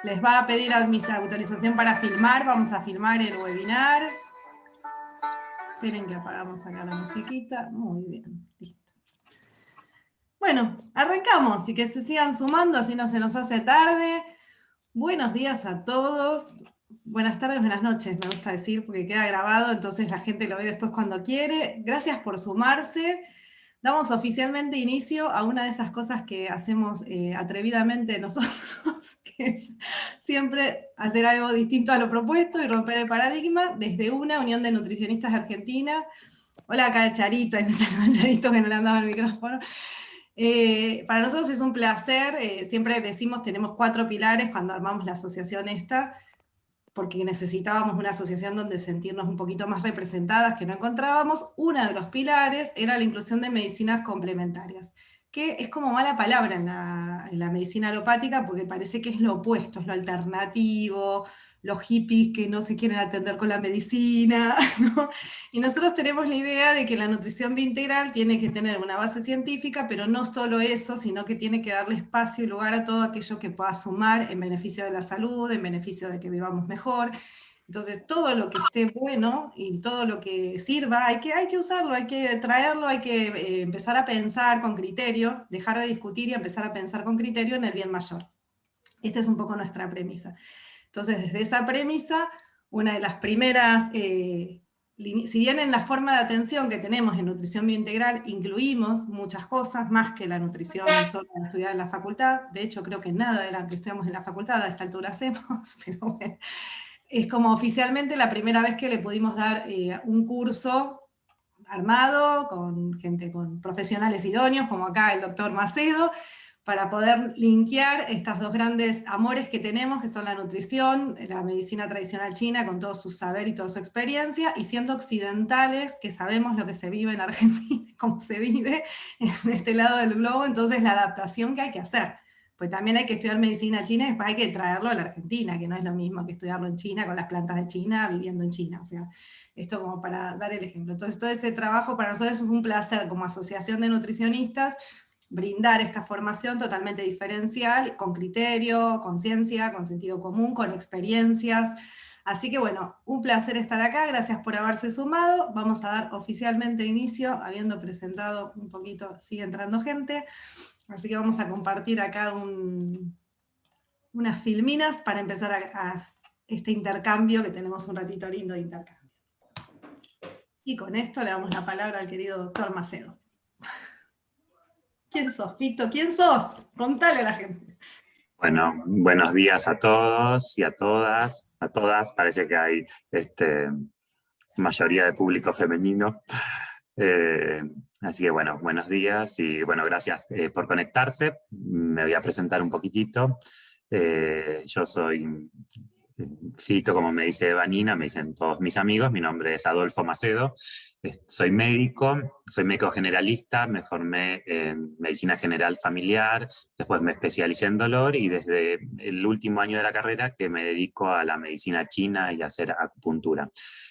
Les va a pedir autorización para filmar, vamos a filmar el webinar. Esperen que apagamos acá la musiquita. Muy bien, listo. Bueno, arrancamos y que se sigan sumando, así no se nos hace tarde. Buenos días a todos. Buenas tardes, buenas noches, me gusta decir, porque queda grabado, entonces la gente lo ve después cuando quiere. Gracias por sumarse. Damos oficialmente inicio a una de esas cosas que hacemos atrevidamente nosotros, que es siempre hacer algo distinto a lo propuesto y romper el paradigma desde una Unión de Nutricionistas Argentina. Hola acá Charito, ahí me salió Charito que no le han dado el micrófono. Para nosotros es un placer, siempre decimos, tenemos 4 pilares cuando armamos la asociación esta, porque necesitábamos una asociación donde sentirnos un poquito más representadas, que no encontrábamos. Uno de los pilares era la inclusión de medicinas complementarias, que es como mala palabra en la medicina alopática, porque parece que es lo opuesto, es lo alternativo, los hippies que no se quieren atender con la medicina, ¿no? Y nosotros tenemos la idea de que la nutrición biointegral tiene que tener una base científica, pero no solo eso, sino que tiene que darle espacio y lugar a todo aquello que pueda sumar en beneficio de la salud, en beneficio de que vivamos mejor. Entonces, todo lo que esté bueno y todo lo que sirva, hay que usarlo, hay que traerlo, hay que empezar a pensar con criterio, dejar de discutir y empezar a pensar con criterio en el bien mayor. Esta es un poco nuestra premisa. Entonces, desde esa premisa, una de las primeras, si bien en la forma de atención que tenemos en nutrición biointegral incluimos muchas cosas, más que la nutrición solo estudiada en la facultad, de hecho creo que nada de lo que estudiamos en la facultad a esta altura hacemos, pero bueno, es como oficialmente la primera vez que le pudimos dar un curso armado, con gente, con profesionales idóneos, como acá el doctor Macedo, para poder linkear estas dos grandes amores que tenemos, que son la nutrición, la medicina tradicional china, con todo su saber y toda su experiencia, y siendo occidentales, que sabemos lo que se vive en Argentina, cómo se vive en este lado del globo, entonces la adaptación que hay que hacer. Pues también hay que estudiar medicina china y después hay que traerlo a la Argentina, que no es lo mismo que estudiarlo en China, con las plantas de China, viviendo en China. O sea, esto como para dar el ejemplo. Entonces todo ese trabajo para nosotros es un placer como asociación de nutricionistas, brindar esta formación totalmente diferencial, con criterio, con ciencia, con sentido común, con experiencias. Así que bueno, un placer estar acá, gracias por haberse sumado. Vamos a dar oficialmente inicio, habiendo presentado un poquito, sigue entrando gente. Así que vamos a compartir acá unas filminas para empezar a este intercambio, que tenemos un ratito lindo de intercambio. Y con esto le damos la palabra al querido doctor Macedo. ¿Quién sos, Fito? ¿Quién sos? Contale a la gente. Bueno, buenos días a todos y a todas. A todas, parece que hay mayoría de público femenino. Así que bueno, buenos días y bueno, gracias por conectarse. Me voy a presentar un poquitito. Yo soy Fito, como me dice Vanina, me dicen todos mis amigos. Mi nombre es Adolfo Macedo. Soy médico generalista, me formé en medicina general familiar, después me especialicé en dolor y desde el último año de la carrera que me dedico a la medicina china y a hacer acupuntura.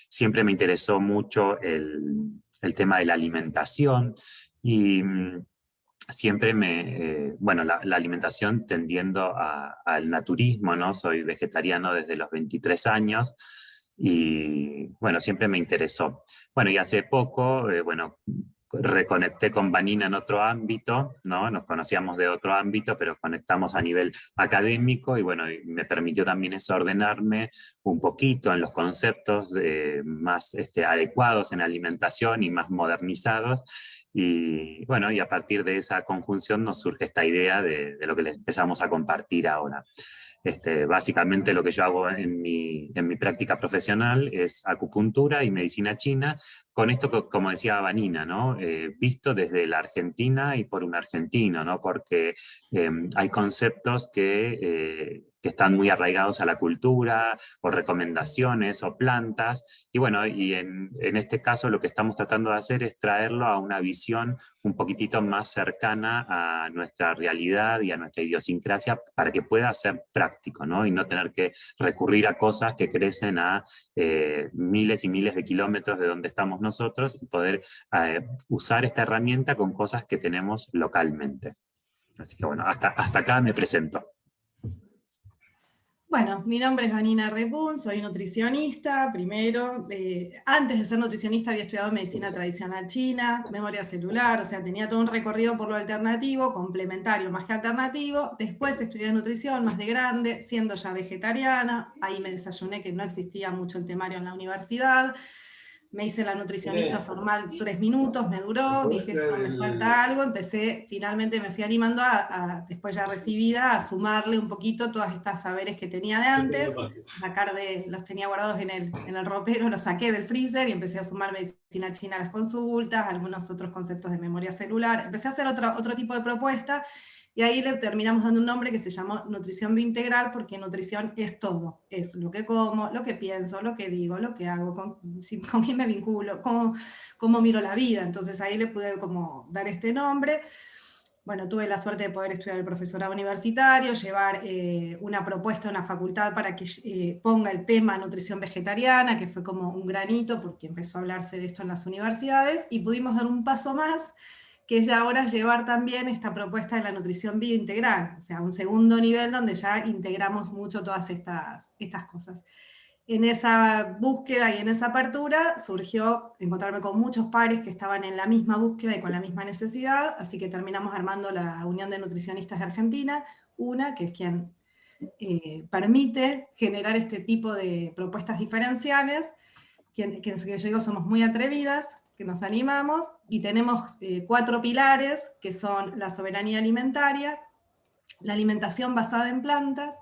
Siempre me interesó mucho el tema de la alimentación y siempre bueno, la alimentación tendiendo al naturismo, ¿no? Soy vegetariano desde los 23 años y, bueno, siempre me interesó. Bueno, y hace poco, bueno, reconecté con Vanina en otro ámbito, ¿no? Nos conocíamos de otro ámbito, pero conectamos a nivel académico y, bueno, y me permitió también eso ordenarme un poquito en los conceptos más adecuados en alimentación y más modernizados. Y bueno, y a partir de esa conjunción nos surge esta idea de lo que les empezamos a compartir ahora. Básicamente lo que yo hago en mi práctica profesional es acupuntura y medicina china, con esto, como decía Vanina, ¿no? Visto desde la Argentina y por un argentino, ¿no? Porque hay conceptos que están muy arraigados a la cultura, o recomendaciones, o plantas, y bueno, y en este caso lo que estamos tratando de hacer es traerlo a una visión un poquitito más cercana a nuestra realidad y a nuestra idiosincrasia para que pueda ser práctico, ¿no? Y no tener que recurrir a cosas que crecen a miles y miles de kilómetros de donde estamos nosotros y poder usar esta herramienta con cosas que tenemos localmente. Así que bueno, hasta acá me presento. Bueno, mi nombre es Vanina Repun, soy nutricionista, primero. Antes de ser nutricionista había estudiado medicina tradicional china, memoria celular, o sea, tenía todo un recorrido por lo alternativo, complementario más que alternativo. Después estudié nutrición más de grande, siendo ya vegetariana. Ahí me desayuné que no existía mucho el temario en la universidad. Me hice la nutricionista formal 3 minutos, me duró, dije esto me falta algo, finalmente me fui animando después ya recibida, a sumarle un poquito todas estas saberes que tenía de antes, los tenía guardados en el ropero, los saqué del freezer y empecé a sumar medicina china a las consultas, algunos otros conceptos de memoria celular, empecé a hacer otro tipo de propuesta. Y ahí le terminamos dando un nombre que se llamó nutrición biointegral, porque nutrición es todo, es lo que como, lo que pienso, lo que digo, lo que hago, con quién me vinculo, cómo miro la vida. Entonces ahí le pude como dar este nombre. Bueno, tuve la suerte de poder estudiar el profesorado universitario, llevar una propuesta a una facultad para que ponga el tema nutrición vegetariana, que fue como un granito, porque empezó a hablarse de esto en las universidades, y pudimos dar un paso más, que ya ahora es llevar también esta propuesta de la nutrición biointegral, o sea, un segundo nivel donde ya integramos mucho todas estas cosas. En esa búsqueda y en esa apertura surgió encontrarme con muchos pares que estaban en la misma búsqueda y con la misma necesidad, así que terminamos armando la Unión de Nutricionistas de Argentina, que es quien permite generar este tipo de propuestas diferenciales, que yo digo somos muy atrevidas, que nos animamos, y tenemos 4 pilares, que son la soberanía alimentaria, la alimentación basada en plantas,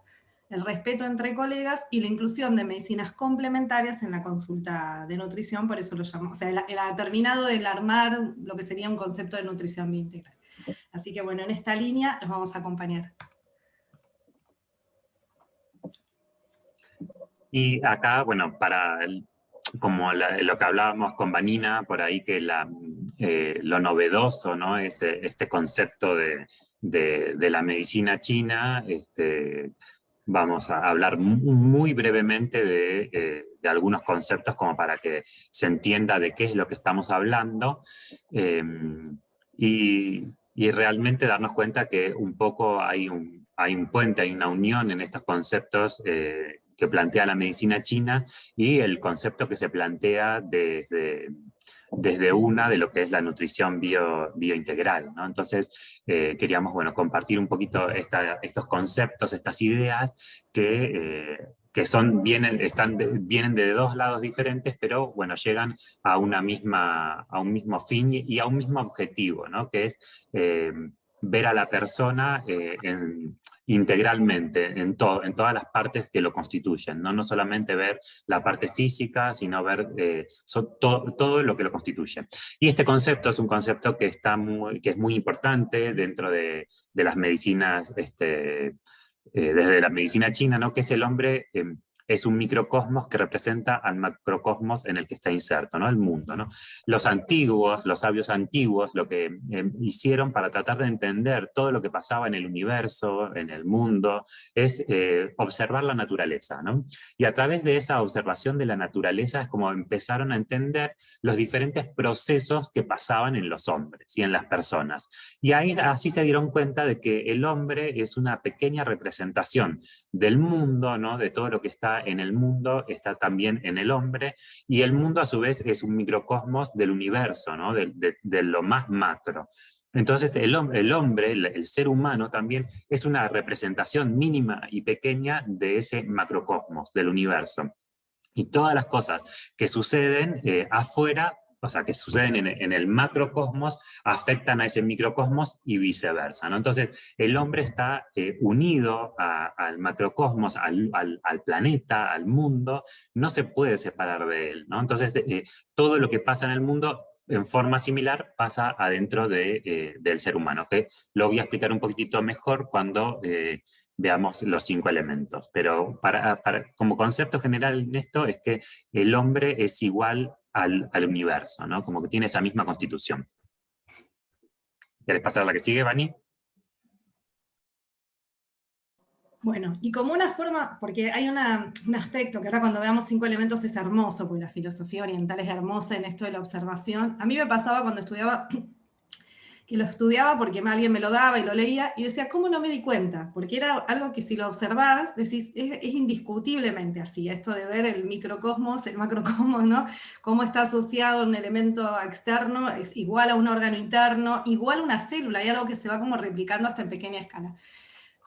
el respeto entre colegas y la inclusión de medicinas complementarias en la consulta de nutrición, por eso lo llamamos, o sea, él ha terminado de armar lo que sería un concepto de nutrición biointegral. Así que bueno, en esta línea los vamos a acompañar. Y acá, bueno, como lo que hablábamos con Vanina, por ahí que lo novedoso, ¿no? Es este concepto de la medicina china. Vamos a hablar muy brevemente de algunos conceptos como para que se entienda de qué es lo que estamos hablando, y realmente darnos cuenta que un poco hay un puente, hay una unión en estos conceptos que plantea la medicina china y el concepto que se plantea desde una de lo que es la nutrición biointegral, ¿no? Entonces, queríamos, bueno, compartir un poquito estos conceptos, estas ideas que vienen de dos lados diferentes, pero bueno, llegan a un mismo fin y a un mismo objetivo, ¿no? Que es ver a la persona integralmente, en todas las partes que lo constituyen, ¿no? No solamente ver la parte física, sino ver todo lo que lo constituye. Y este concepto es un concepto que es muy importante dentro de las medicinas, desde la medicina china, ¿no? Que es el hombre es un microcosmos que representa al macrocosmos en el que está inserto, ¿no? El mundo, ¿no? Los sabios antiguos, lo que hicieron para tratar de entender todo lo que pasaba en el universo, en el mundo, es observar la naturaleza, ¿no? Y a través de esa observación de la naturaleza es como empezaron a entender los diferentes procesos que pasaban en los hombres y en las personas. Y así se dieron cuenta de que el hombre es una pequeña representación del mundo, ¿no? De todo lo que está en el mundo, está también en el hombre, y el mundo a su vez es un microcosmos del universo, ¿no? De lo más macro. Entonces el hombre, el ser humano también es una representación mínima y pequeña de ese macrocosmos, del universo. Y todas las cosas que suceden afuera, o sea, que suceden en el macrocosmos, afectan a ese microcosmos y viceversa, ¿no? Entonces, el hombre está unido al macrocosmos, al planeta, al mundo, no se puede separar de él, ¿no? Entonces, todo lo que pasa en el mundo en forma similar pasa adentro del ser humano, que lo voy a explicar un poquitito mejor cuando veamos los 5 elementos. Pero como concepto general en esto es que el hombre es igual al universo, ¿no? Como que tiene esa misma constitución. ¿Quieres pasar a la que sigue, Vani? Bueno, y como una forma, porque hay un aspecto que ahora cuando veamos 5 elementos es hermoso, porque la filosofía oriental es hermosa en esto de la observación. A mí me pasaba cuando estudiaba que lo estudiaba porque alguien me lo daba y lo leía, y decía, ¿cómo no me di cuenta? Porque era algo que si lo observás, decís, es indiscutiblemente así, esto de ver el microcosmos, el macrocosmos, ¿no? Cómo está asociado un elemento externo, es igual a un órgano interno, igual a una célula, hay algo que se va como replicando hasta en pequeña escala.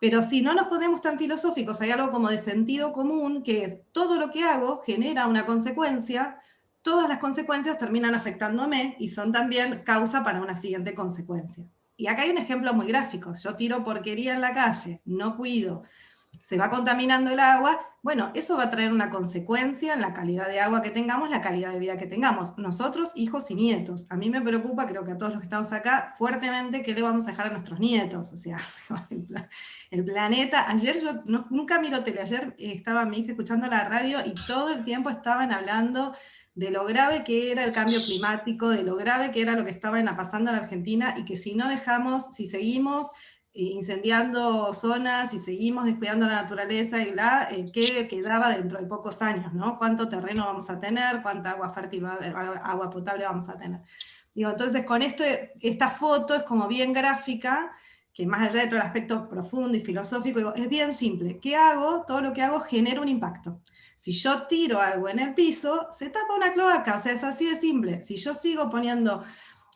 Pero si no nos ponemos tan filosóficos, hay algo como de sentido común, que es todo lo que hago genera una consecuencia, todas las consecuencias terminan afectándome y son también causa para una siguiente consecuencia. Y acá hay un ejemplo muy gráfico. Yo tiro porquería en la calle, no cuido, se va contaminando el agua, bueno, eso va a traer una consecuencia en la calidad de agua que tengamos, la calidad de vida que tengamos, nosotros, hijos y nietos. A mí me preocupa, creo que a todos los que estamos acá, fuertemente, qué le vamos a dejar a nuestros nietos. O sea, el planeta, ayer yo nunca miro tele, ayer estaba mi hija escuchando la radio y todo el tiempo estaban hablando de lo grave que era el cambio climático, de lo grave que era lo que estaba pasando en la Argentina, y que si no dejamos, si seguimos incendiando zonas y seguimos descuidando la naturaleza y qué quedaba dentro de pocos años, ¿no? ¿Cuánto terreno vamos a tener? ¿Cuánta agua fértil, agua potable vamos a tener? Digo, entonces con esto, esta foto es como bien gráfica, que más allá de todo el aspecto profundo y filosófico, digo, es bien simple. ¿Qué hago? Todo lo que hago genera un impacto. Si yo tiro algo en el piso, se tapa una cloaca, o sea, es así de simple. Si yo sigo poniendo,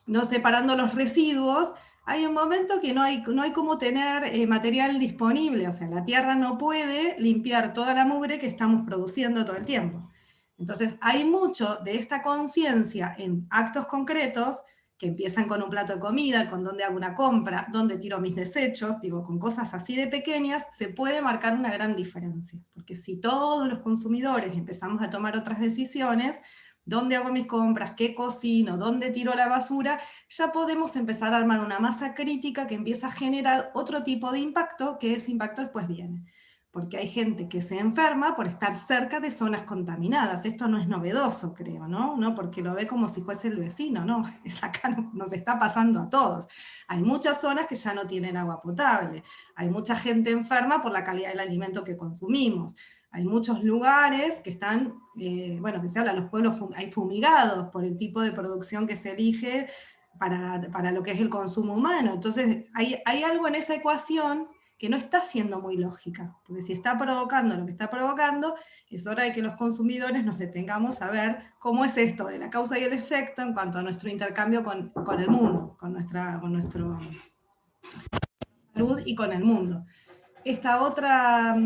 no separando los residuos, hay un momento que no hay cómo tener material disponible, o sea, la Tierra no puede limpiar toda la mugre que estamos produciendo todo el tiempo. Entonces, hay mucho de esta conciencia en actos concretos que empiezan con un plato de comida, con dónde hago una compra, dónde tiro mis desechos, digo, con cosas así de pequeñas, se puede marcar una gran diferencia. Porque si todos los consumidores empezamos a tomar otras decisiones, dónde hago mis compras, qué cocino, dónde tiro la basura, ya podemos empezar a armar una masa crítica que empieza a generar otro tipo de impacto, que ese impacto después viene. Porque hay gente que se enferma por estar cerca de zonas contaminadas. Esto no es novedoso, creo, ¿no? No porque lo ve como si fuese el vecino, no. Es acá nos está pasando a todos. Hay muchas zonas que ya no tienen agua potable. Hay mucha gente enferma por la calidad del alimento que consumimos. Hay muchos lugares que están, bueno, que se habla, los pueblos hay fumigados por el tipo de producción que se elige para lo que es el consumo humano. Entonces, hay algo en esa ecuación que no está siendo muy lógica, porque si está provocando lo que está provocando, es hora de que los consumidores nos detengamos a ver cómo es esto de la causa y el efecto en cuanto a nuestro intercambio con el mundo, con nuestra salud y con el mundo. Esta otra...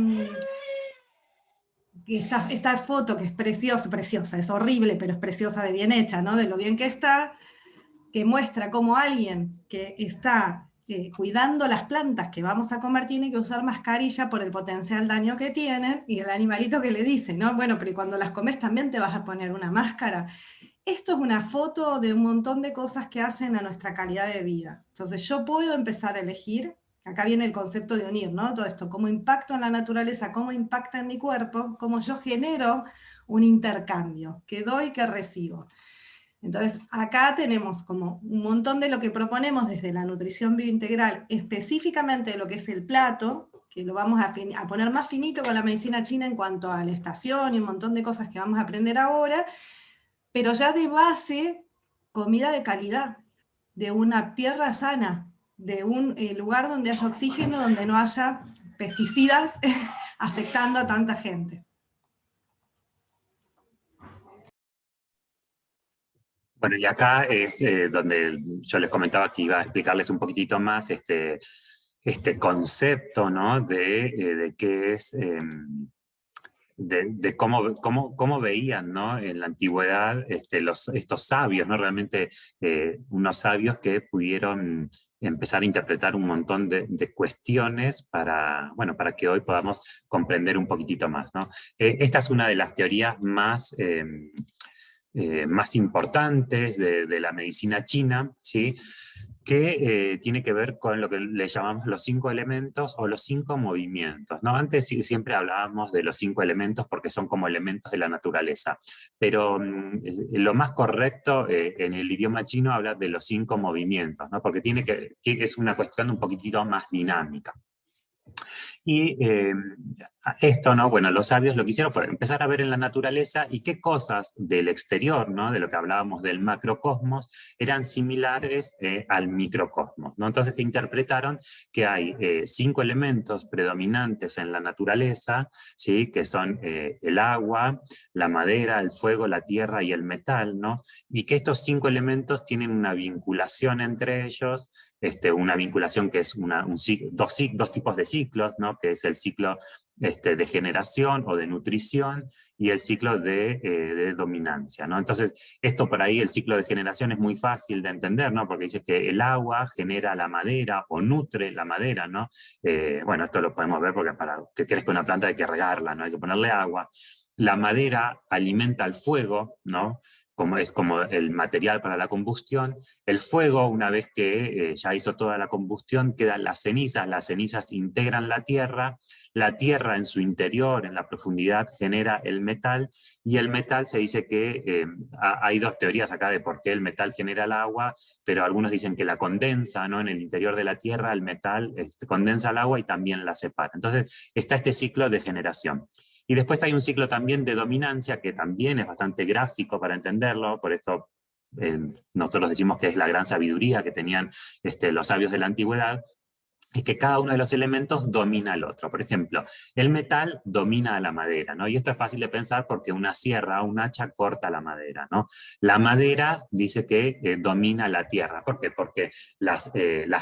Esta foto que es preciosa, es horrible, pero es preciosa de bien hecha, ¿no? De lo bien que está, que muestra cómo alguien que está cuidando las plantas que vamos a comer tiene que usar mascarilla por el potencial daño que tienen, y el animalito que le dice, ¿no? Bueno, pero cuando las comes también te vas a poner una máscara. Esto es una foto de un montón de cosas que hacen a nuestra calidad de vida. Entonces yo puedo empezar a elegir. Acá viene el concepto de unir, ¿no? Todo esto, cómo impacto en la naturaleza, cómo impacta en mi cuerpo, cómo yo genero un intercambio, que doy, que recibo. Entonces, acá tenemos como un montón de lo que proponemos desde la nutrición biointegral, específicamente de lo que es el plato, que lo vamos a poner más finito con la medicina china en cuanto a la estación y un montón de cosas que vamos a aprender ahora, pero ya de base, comida de calidad, de una tierra sana, de un lugar donde haya oxígeno, donde no haya pesticidas afectando a tanta gente. Bueno, y acá es donde yo les comentaba que iba a explicarles un poquitito más este concepto, ¿no? De qué es, de cómo veían, ¿no? En la antigüedad estos sabios, ¿no? Realmente unos sabios que pudieron empezar a interpretar un montón de cuestiones bueno, para que hoy podamos comprender un poquitito más, ¿no? Esta es una de las teorías más importantes de la medicina china, ¿sí? Que tiene que ver con lo que le llamamos los 5 elementos o los 5 movimientos, ¿no? Antes siempre hablábamos de los 5 elementos porque son como elementos de la naturaleza, pero lo más correcto en el idioma chino habla de los 5 movimientos, ¿no? Porque es una cuestión un poquitito más dinámica. Y esto, ¿no? Bueno, los sabios lo que hicieron fue empezar a ver en la naturaleza y qué cosas del exterior, ¿no? De lo que hablábamos del macrocosmos, eran similares al microcosmos, ¿no? Entonces interpretaron que hay 5 elementos predominantes en la naturaleza, ¿sí? Que son el agua, la madera, el fuego, la tierra y el metal, ¿no? Y que estos 5 elementos tienen una vinculación entre ellos, una vinculación que es dos tipos de ciclos, ¿no? Que es el ciclo de generación o de nutrición y el ciclo de dominancia, ¿no? Entonces, esto por ahí, el ciclo de generación es muy fácil de entender, ¿no? Porque dice que el agua genera la madera o nutre la madera, ¿no? Bueno, esto lo podemos ver porque para que crezca una planta hay que regarla, ¿no? Hay que ponerle agua. La madera alimenta al fuego, ¿no? Es como el material para la combustión. El fuego, una vez que ya hizo toda la combustión, quedan las cenizas integran la tierra en su interior, en la profundidad, genera el metal, y el metal se dice que hay dos teorías acá de por qué el metal genera el agua, pero algunos dicen que la condensa, ¿no? En el interior de la tierra el metal condensa el agua y también la separa. Entonces está este ciclo de generación. Y después hay un ciclo también de dominancia que también es bastante gráfico para entenderlo, por esto nosotros decimos que es la gran sabiduría que tenían los sabios de la antigüedad, es que cada uno de los elementos domina al otro. Por ejemplo, el metal domina a la madera, ¿no? Y esto es fácil de pensar porque una sierra, un hacha corta la madera, ¿no? La madera dice que domina la tierra. ¿Por qué? Porque las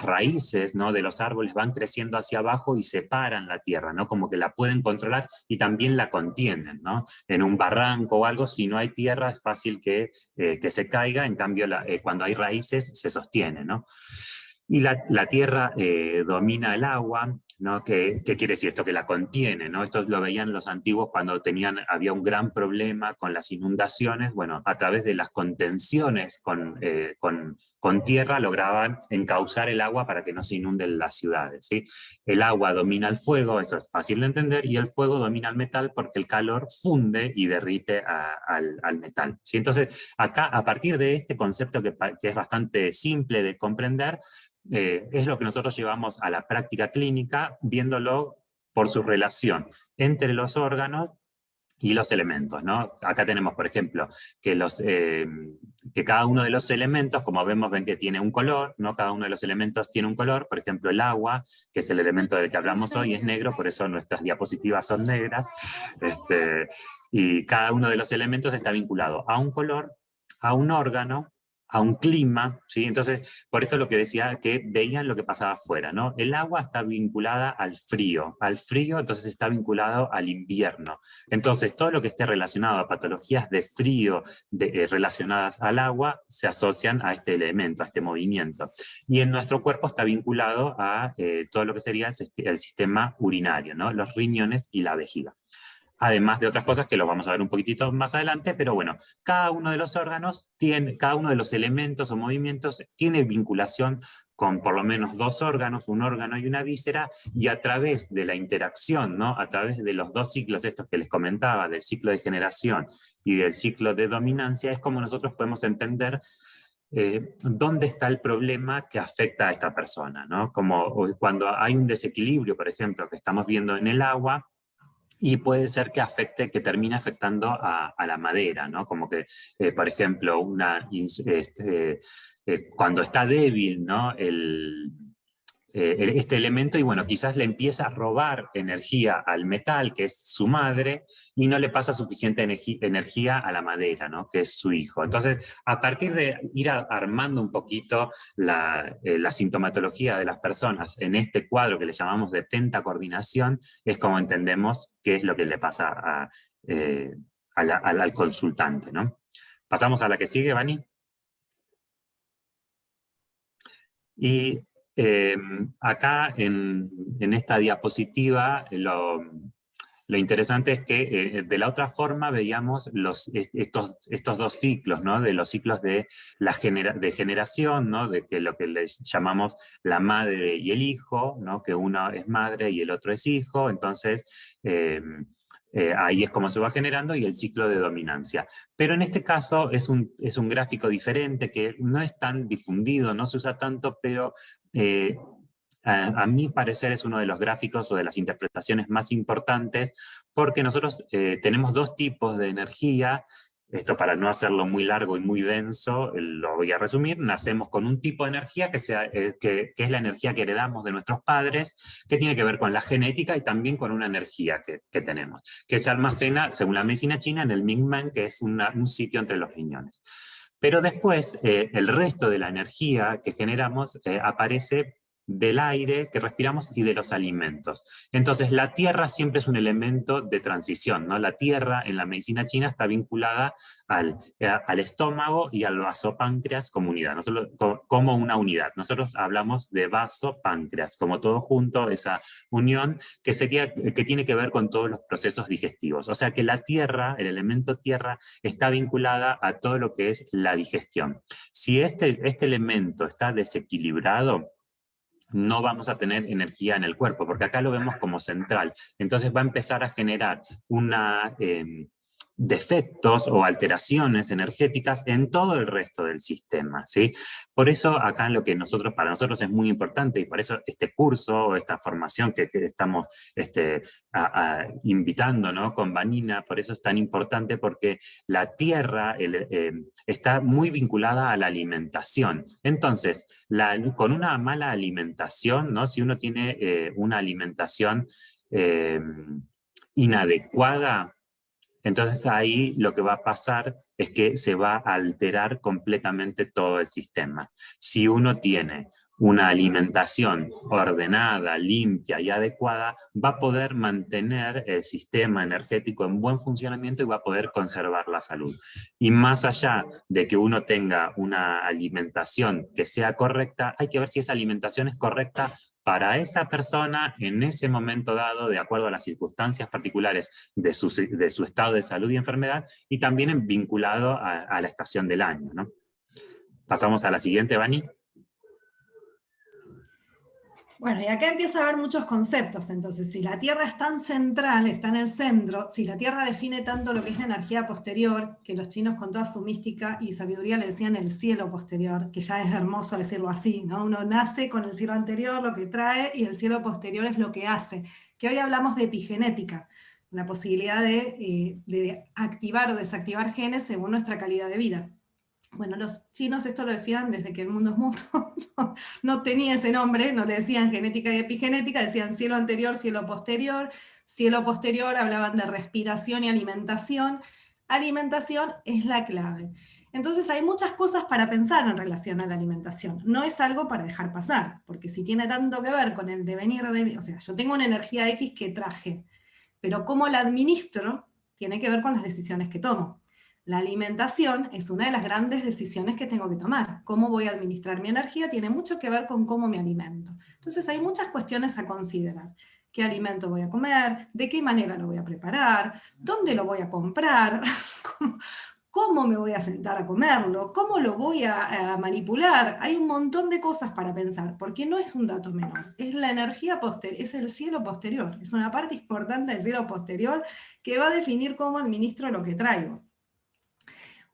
raíces, ¿no? De los árboles van creciendo hacia abajo y separan la tierra, ¿no? Como que la pueden controlar y también la contienen, ¿no? En un barranco o algo, si no hay tierra es fácil que se caiga, en cambio cuando hay raíces se sostiene, ¿no? Y la tierra domina el agua, ¿no? ¿Qué quiere decir esto? Que la contiene, ¿no? Esto lo veían los antiguos cuando había un gran problema con las inundaciones. Bueno, a través de las contenciones con tierra lograban encauzar el agua para que no se inunden las ciudades, ¿sí? El agua domina el fuego, eso es fácil de entender, y el fuego domina el metal porque el calor funde y derrite al metal, ¿sí? Entonces, acá, a partir de este concepto que es bastante simple de comprender, es lo que nosotros llevamos a la práctica clínica, viéndolo por su relación entre los órganos y los elementos, ¿no? Acá tenemos, por ejemplo, que cada uno de los elementos, como ven que tiene un color, ¿no? Cada uno de los elementos tiene un color. Por ejemplo, el agua, que es el elemento del que hablamos hoy, es negro, por eso nuestras diapositivas son negras. Y cada uno de los elementos está vinculado a un color, a un órgano, a un clima, ¿sí? Entonces, por esto lo que decía, que veían lo que pasaba afuera, ¿no? El agua está vinculada al frío entonces está vinculado al invierno. Entonces, todo lo que esté relacionado a patologías de frío relacionadas al agua se asocian a este elemento, a este movimiento. Y en nuestro cuerpo está vinculado a todo lo que sería el sistema urinario, ¿no? Los riñones y la vejiga. Además de otras cosas que lo vamos a ver un poquitito más adelante, pero bueno, cada uno de los órganos cada uno de los elementos o movimientos tiene vinculación con por lo menos 2 órganos, un órgano y una víscera, y a través de la interacción, ¿no? A través de los 2 ciclos estos que les comentaba, del ciclo de generación y del ciclo de dominancia, es como nosotros podemos entender dónde está el problema que afecta a esta persona, ¿no? Como cuando hay un desequilibrio, por ejemplo, que estamos viendo en el agua, y puede ser que termine afectando a la madera, ¿no? Como que, por ejemplo, cuando está débil, ¿no? Este elemento, y bueno, quizás le empieza a robar energía al metal, que es su madre, y no le pasa suficiente energía a la madera, ¿no? Que es su hijo. Entonces, a partir de ir armando un poquito la sintomatología de las personas en este cuadro que le llamamos de pentacoordinación, es como entendemos qué es lo que le pasa al consultante, ¿no? Pasamos a la que sigue, Vani. Y acá en esta diapositiva lo interesante es que de la otra forma veíamos estos 2 ciclos, ¿no? De los ciclos de generación, ¿no? De que lo que les llamamos la madre y el hijo, ¿no? Que uno es madre y el otro es hijo, entonces ahí es como se va generando, y el ciclo de dominancia. Pero en este caso es un gráfico diferente que no es tan difundido, no se usa tanto, pero a mi parecer es uno de los gráficos o de las interpretaciones más importantes, porque nosotros tenemos dos tipos de energía. Esto, para no hacerlo muy largo y muy denso, lo voy a resumir. Nacemos con un tipo de energía que es la energía que heredamos de nuestros padres, que tiene que ver con la genética y también con una energía que tenemos, que se almacena, según la medicina china, en el Mingmen, que es un sitio entre los riñones. Pero después, el resto de la energía que generamos aparece del aire que respiramos y de los alimentos. Entonces, la tierra siempre es un elemento de transición, ¿no? La tierra en la medicina china está vinculada al estómago y al vasopáncreas como unidad, como una unidad. Nosotros hablamos de vasopáncreas, como todo junto, esa unión que tiene que ver con todos los procesos digestivos. O sea que la tierra, el elemento tierra, está vinculada a todo lo que es la digestión. Si este elemento está desequilibrado, no vamos a tener energía en el cuerpo, porque acá lo vemos como central. Entonces va a empezar a generar defectos o alteraciones energéticas en todo el resto del sistema, ¿sí? Por eso acá para nosotros es muy importante, y por eso este curso o esta formación que estamos invitando, ¿no?, con Vanina, por eso es tan importante, porque la tierra está muy vinculada a la alimentación. Entonces, con una mala alimentación, ¿no?, si uno tiene una alimentación inadecuada, entonces ahí lo que va a pasar es que se va a alterar completamente todo el sistema. Si uno tiene una alimentación ordenada, limpia y adecuada, va a poder mantener el sistema energético en buen funcionamiento y va a poder conservar la salud. Y más allá de que uno tenga una alimentación que sea correcta, hay que ver si esa alimentación es correcta para esa persona en ese momento dado, de acuerdo a las circunstancias particulares de su estado de salud y enfermedad, y también vinculado a la estación del año, ¿no? Pasamos a la siguiente, Vani. Bueno, y acá empieza a haber muchos conceptos. Entonces, si la Tierra es tan central, está en el centro, si la Tierra define tanto lo que es la energía posterior, que los chinos con toda su mística y sabiduría le decían el cielo posterior, que ya es hermoso decirlo así, ¿no? Uno nace con el cielo anterior, lo que trae, y el cielo posterior es lo que hace. Que hoy hablamos de epigenética, la posibilidad de activar o desactivar genes según nuestra calidad de vida. Bueno, los chinos esto lo decían desde que el mundo es mundo, no tenía ese nombre, no le decían genética y epigenética, decían cielo anterior, cielo posterior hablaban de respiración y alimentación. Alimentación es la clave. Entonces hay muchas cosas para pensar en relación a la alimentación, no es algo para dejar pasar, porque si tiene tanto que ver con el devenir de, o sea, yo tengo una energía X que traje, pero cómo la administro tiene que ver con las decisiones que tomo. La alimentación es una de las grandes decisiones que tengo que tomar. Cómo voy a administrar mi energía tiene mucho que ver con cómo me alimento. Entonces hay muchas cuestiones a considerar. ¿Qué alimento voy a comer? ¿De qué manera lo voy a preparar? ¿Dónde lo voy a comprar? ¿Cómo me voy a sentar a comerlo? ¿Cómo lo voy a manipular? Hay un montón de cosas para pensar, porque no es un dato menor. Es la energía posterior, es el cielo posterior. Es una parte importante del cielo posterior que va a definir cómo administro lo que traigo.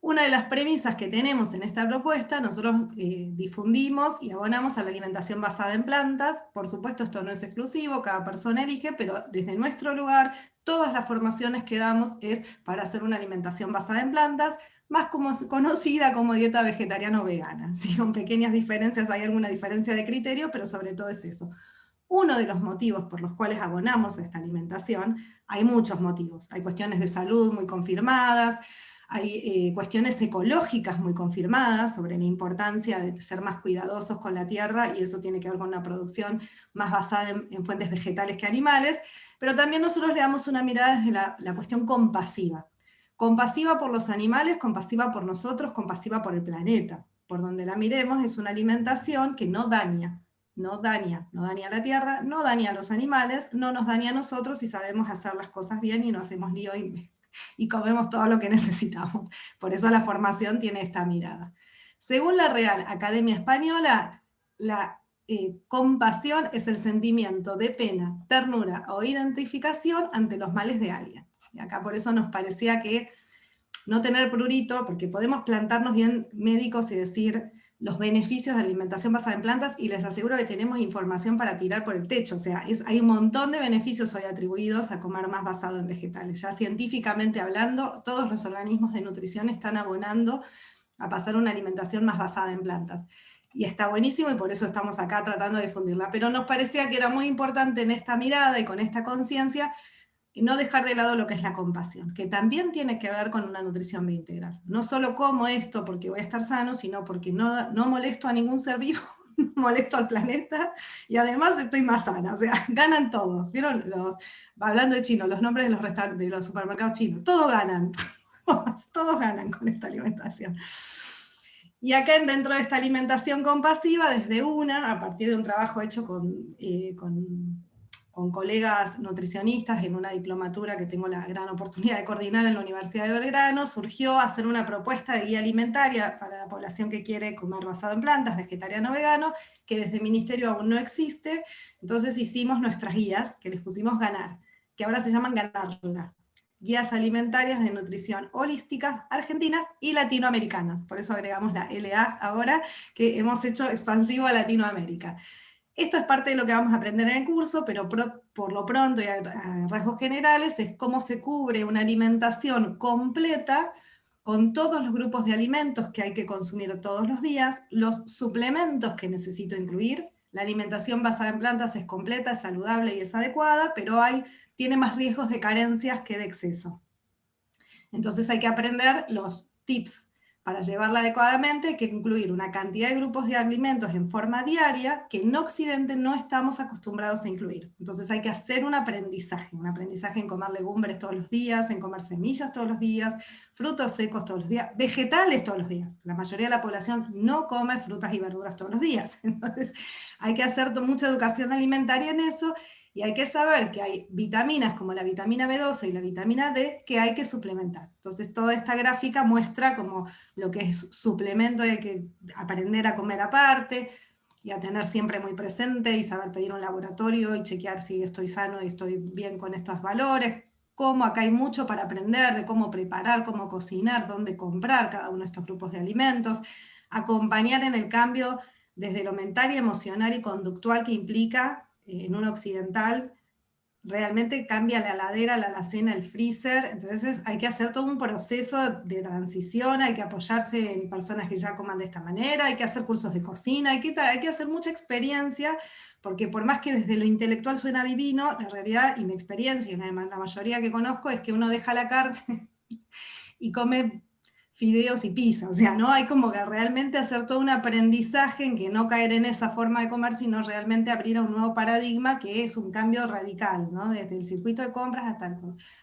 Una de las premisas que tenemos en esta propuesta, nosotros difundimos y abonamos a la alimentación basada en plantas. Por supuesto, esto no es exclusivo, cada persona elige, pero desde nuestro lugar, todas las formaciones que damos es para hacer una alimentación basada en plantas, más conocida como dieta vegetariana o vegana. ¿Sí? Con pequeñas diferencias, hay alguna diferencia de criterio, pero sobre todo es eso. Uno de los motivos por los cuales abonamos a esta alimentación, hay muchos motivos. Hay cuestiones de salud muy confirmadas, hay cuestiones ecológicas muy confirmadas sobre la importancia de ser más cuidadosos con la tierra, y eso tiene que ver con una producción más basada en fuentes vegetales que animales, pero también nosotros le damos una mirada desde la cuestión compasiva. Compasiva por los animales, compasiva por nosotros, compasiva por el planeta. Por donde la miremos es una alimentación que no daña a la tierra, no daña a los animales, no nos daña a nosotros, y sabemos hacer las cosas bien y no hacemos lío y comemos todo lo que necesitamos. Por eso la formación tiene esta mirada. Según la Real Academia Española, la compasión es el sentimiento de pena, ternura o identificación ante los males de alguien. Y acá por eso nos parecía que no tener prurito, porque podemos plantarnos bien médicos y decir, los beneficios de la alimentación basada en plantas, y les aseguro que tenemos información para tirar por el techo. O sea, hay un montón de beneficios hoy atribuidos a comer más basado en vegetales. Ya científicamente hablando, todos los organismos de nutrición están abonando a pasar a una alimentación más basada en plantas. Y está buenísimo, y por eso estamos acá tratando de difundirla. Pero nos parecía que era muy importante en esta mirada y con esta conciencia no dejar de lado lo que es la compasión, que también tiene que ver con una nutrición biointegral. No solo como esto porque voy a estar sano, sino porque no molesto a ningún ser vivo, no molesto al planeta, y además estoy más sana. O sea, ganan todos. ¿Vieron? Hablando de chino, los nombres de de los supermercados chinos, todos ganan. Todos ganan con esta alimentación. Y acá dentro de esta alimentación compasiva, desde a partir de un trabajo hecho con colegas nutricionistas en una diplomatura que tengo la gran oportunidad de coordinar en la Universidad de Belgrano, surgió hacer una propuesta de guía alimentaria para la población que quiere comer basado en plantas, vegetariano o vegano, que desde el Ministerio aún no existe. Entonces hicimos nuestras guías, que les pusimos Ganar, que ahora se llaman Ganarla. Guías alimentarias de nutrición holísticas argentinas y latinoamericanas. Por eso agregamos la LA ahora, que hemos hecho expansivo a Latinoamérica. Esto es parte de lo que vamos a aprender en el curso, pero por lo pronto y a rasgos generales es cómo se cubre una alimentación completa con todos los grupos de alimentos que hay que consumir todos los días, los suplementos que necesito incluir. La alimentación basada en plantas es completa, es saludable y es adecuada, pero tiene más riesgos de carencias que de exceso. Entonces hay que aprender los tips para llevarla adecuadamente. Hay que incluir una cantidad de grupos de alimentos en forma diaria que en Occidente no estamos acostumbrados a incluir. Entonces hay que hacer un aprendizaje en comer legumbres todos los días, en comer semillas todos los días, frutos secos todos los días, vegetales todos los días. La mayoría de la población no come frutas y verduras todos los días. Entonces hay que hacer mucha educación alimentaria en eso. Y hay que saber que hay vitaminas como la vitamina B12 y la vitamina D que hay que suplementar. Entonces toda esta gráfica muestra como lo que es suplemento, hay que aprender a comer aparte y a tener siempre muy presente y saber pedir un laboratorio y chequear si estoy sano y estoy bien con estos valores. Como acá hay mucho para aprender de cómo preparar, cómo cocinar, dónde comprar cada uno de estos grupos de alimentos, acompañar en el cambio desde lo mental y emocional y conductual que implica en un occidental, realmente cambia la heladera, la alacena, el freezer. Entonces hay que hacer todo un proceso de transición, hay que apoyarse en personas que ya coman de esta manera, hay que hacer cursos de cocina, hay que hacer mucha experiencia, porque por más que desde lo intelectual suena divino, la realidad y mi experiencia, y la mayoría que conozco, es que uno deja la carne y come fideos y pizza. O sea, ¿no? Hay como que realmente hacer todo un aprendizaje en que no caer en esa forma de comer, sino realmente abrir a un nuevo paradigma que es un cambio radical, ¿no? Desde el circuito de compras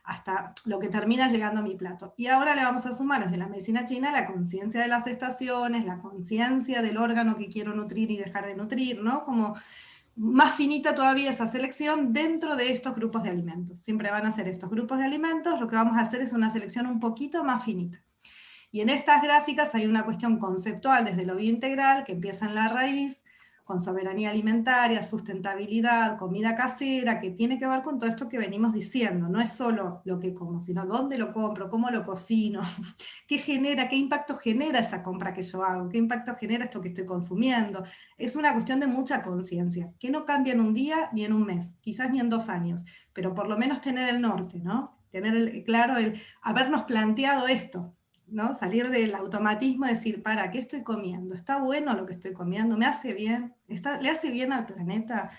hasta lo que termina llegando a mi plato. Y ahora le vamos a sumar desde la medicina china la conciencia de las estaciones, la conciencia del órgano que quiero nutrir y dejar de nutrir, ¿no? Como más finita todavía esa selección dentro de estos grupos de alimentos. Siempre van a ser estos grupos de alimentos, lo que vamos a hacer es una selección un poquito más finita. Y en estas gráficas hay una cuestión conceptual desde lo biointegral que empieza en la raíz, con soberanía alimentaria, sustentabilidad, comida casera, que tiene que ver con todo esto que venimos diciendo. No es solo lo que como, sino dónde lo compro, cómo lo cocino, qué impacto genera esa compra que yo hago, qué impacto genera esto que estoy consumiendo. Es una cuestión de mucha conciencia, que no cambia en un día ni en un mes, quizás ni en 2 años, pero por lo menos tener el norte, ¿no? Tener claro habernos planteado esto, ¿no? Salir del automatismo y decir, ¿para qué estoy comiendo? ¿Está bueno lo que estoy comiendo? ¿Me hace bien? ¿Le hace bien al planeta?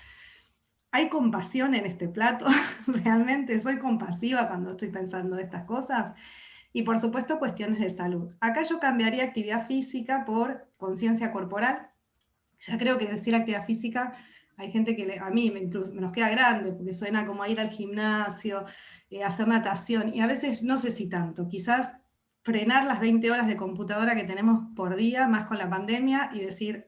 ¿Hay compasión en este plato? ¿Realmente soy compasiva cuando estoy pensando estas cosas? Y por supuesto cuestiones de salud. Acá yo cambiaría actividad física por conciencia corporal. Ya creo que decir actividad física, hay gente que a mí me nos queda grande, porque suena como a ir al gimnasio, hacer natación, y a veces no sé si tanto, quizás frenar las 20 horas de computadora que tenemos por día, más con la pandemia, y decir,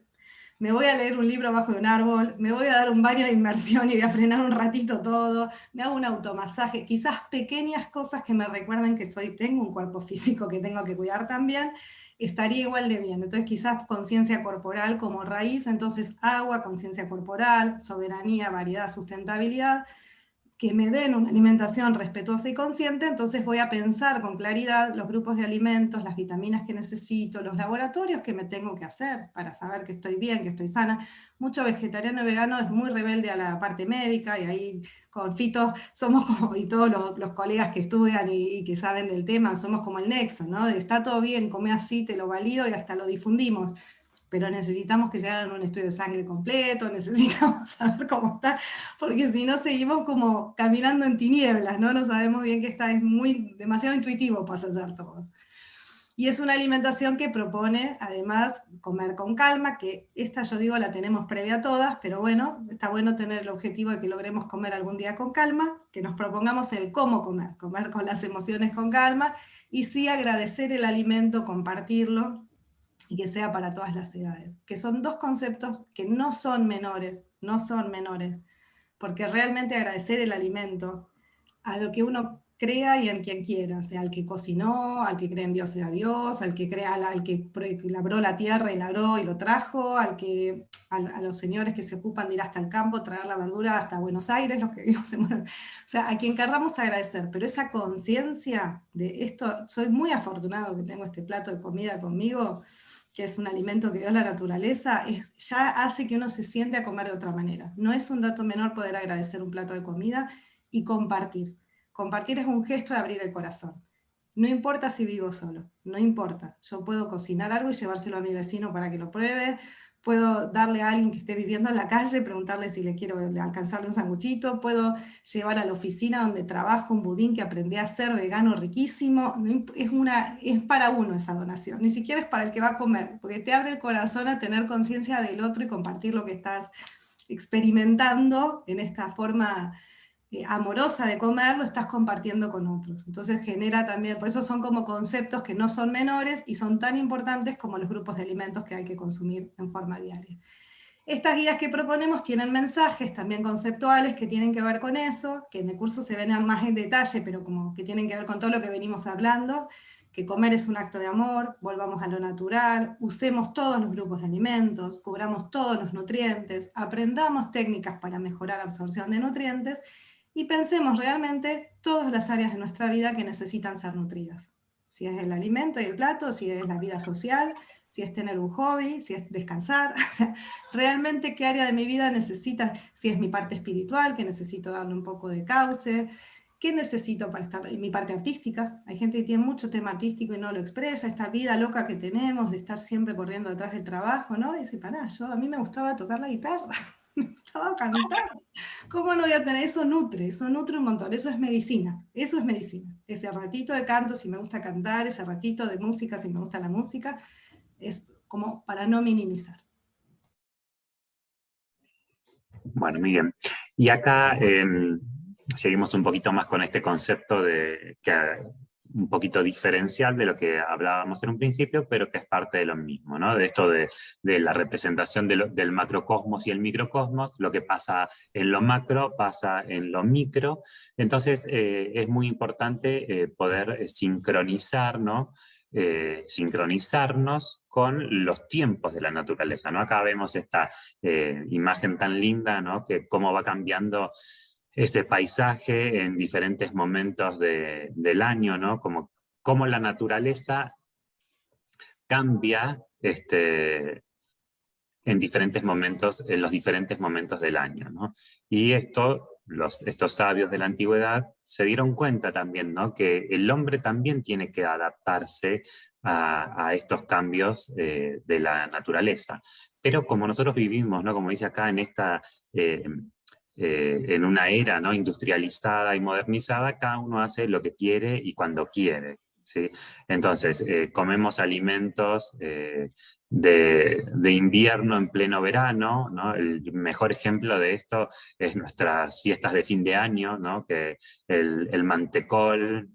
me voy a leer un libro bajo de un árbol, me voy a dar un baño de inmersión y voy a frenar un ratito todo, me hago un automasaje, quizás pequeñas cosas que me recuerden que tengo un cuerpo físico que tengo que cuidar también, estaría igual de bien. Entonces quizás conciencia corporal como raíz, entonces agua, conciencia corporal, soberanía, variedad, sustentabilidad, que me den una alimentación respetuosa y consciente, entonces voy a pensar con claridad los grupos de alimentos, las vitaminas que necesito, los laboratorios que me tengo que hacer para saber que estoy bien, que estoy sana. Mucho vegetariano y vegano es muy rebelde a la parte médica, y ahí con Fito somos como, y todos los colegas que estudian y que saben del tema, somos como el nexo, ¿no? De está todo bien, come así, te lo valido y hasta lo difundimos. Pero necesitamos que se hagan un estudio de sangre completo, necesitamos saber cómo está, porque si no seguimos como caminando en tinieblas, ¿no? No sabemos bien qué está, es demasiado intuitivo para hacer todo. Y es una alimentación que propone, además, comer con calma, que esta yo digo la tenemos previa a todas, pero bueno, está bueno tener el objetivo de que logremos comer algún día con calma, que nos propongamos el cómo comer, comer con las emociones con calma, y sí agradecer el alimento, compartirlo, y que sea para todas las edades, que son dos conceptos que no son menores, porque realmente agradecer el alimento a lo que uno crea y en quien quiera, o sea, al que cocinó, al que cree en Dios sea Dios, al que crea, al que labró la tierra y labró y lo trajo, a los señores que se ocupan de ir hasta el campo, traer la verdura hasta Buenos Aires, los que vivimos en Buenos Aires, o sea, a quien querramos agradecer, pero esa conciencia de esto, soy muy afortunado que tengo este plato de comida conmigo, que es un alimento que dio la naturaleza, ya hace que uno se siente a comer de otra manera. No es un dato menor poder agradecer un plato de comida y compartir. Compartir es un gesto de abrir el corazón. No importa si vivo solo, no importa. Yo puedo cocinar algo y llevárselo a mi vecino para que lo pruebe, puedo darle a alguien que esté viviendo en la calle, preguntarle si le quiero alcanzarle un sanguchito, puedo llevar a la oficina donde trabajo un budín que aprendí a hacer vegano riquísimo. Es para uno esa donación, ni siquiera es para el que va a comer, porque te abre el corazón a tener conciencia del otro y compartir lo que estás experimentando en esta forma amorosa de comer, lo estás compartiendo con otros. Entonces genera también, por eso son como conceptos que no son menores y son tan importantes como los grupos de alimentos que hay que consumir en forma diaria. Estas guías que proponemos tienen mensajes también conceptuales que tienen que ver con eso, que en el curso se ven más en detalle, pero como que tienen que ver con todo lo que venimos hablando, que comer es un acto de amor, volvamos a lo natural, usemos todos los grupos de alimentos, cubramos todos los nutrientes, aprendamos técnicas para mejorar la absorción de nutrientes, y pensemos realmente todas las áreas de nuestra vida que necesitan ser nutridas. Si es el alimento y el plato, si es la vida social, si es tener un hobby, si es descansar, o sea, realmente qué área de mi vida necesita, si es mi parte espiritual, que necesito darle un poco de cauce, qué necesito para estar en mi parte artística. Hay gente que tiene mucho tema artístico y no lo expresa, esta vida loca que tenemos de estar siempre corriendo detrás del trabajo, ¿no? Y dice, pará, a mí me gustaba tocar la guitarra, me gustaba cantar. ¿Cómo no voy a tener? Eso nutre un montón, eso es medicina, Ese ratito de canto, si me gusta cantar, ese ratito de música, si me gusta la música, es como para no minimizar. Bueno, muy bien. Y acá seguimos un poquito más con este concepto un poquito diferencial de lo que hablábamos en un principio, pero que es parte de lo mismo, ¿no? De esto de la representación del macrocosmos y el microcosmos, lo que pasa en lo macro pasa en lo micro. Entonces es muy importante poder sincronizar, ¿no? Sincronizarnos con los tiempos de la naturaleza, ¿no? Acá vemos esta imagen tan linda, ¿no? Que cómo va cambiando ese paisaje en diferentes momentos del año, ¿no? Como la naturaleza cambia en diferentes momentos, en los diferentes momentos del año, ¿no? Y estos sabios de la antigüedad se dieron cuenta también, ¿no? Que el hombre también tiene que adaptarse a estos cambios de la naturaleza. Pero como nosotros vivimos, ¿no? Como dice acá, en una era, ¿no? Industrializada y modernizada, cada uno hace lo que quiere y cuando quiere, ¿sí? Entonces, comemos alimentos de invierno en pleno verano, ¿no? El mejor ejemplo de esto es nuestras fiestas de fin de año, ¿no? Que el mantecol,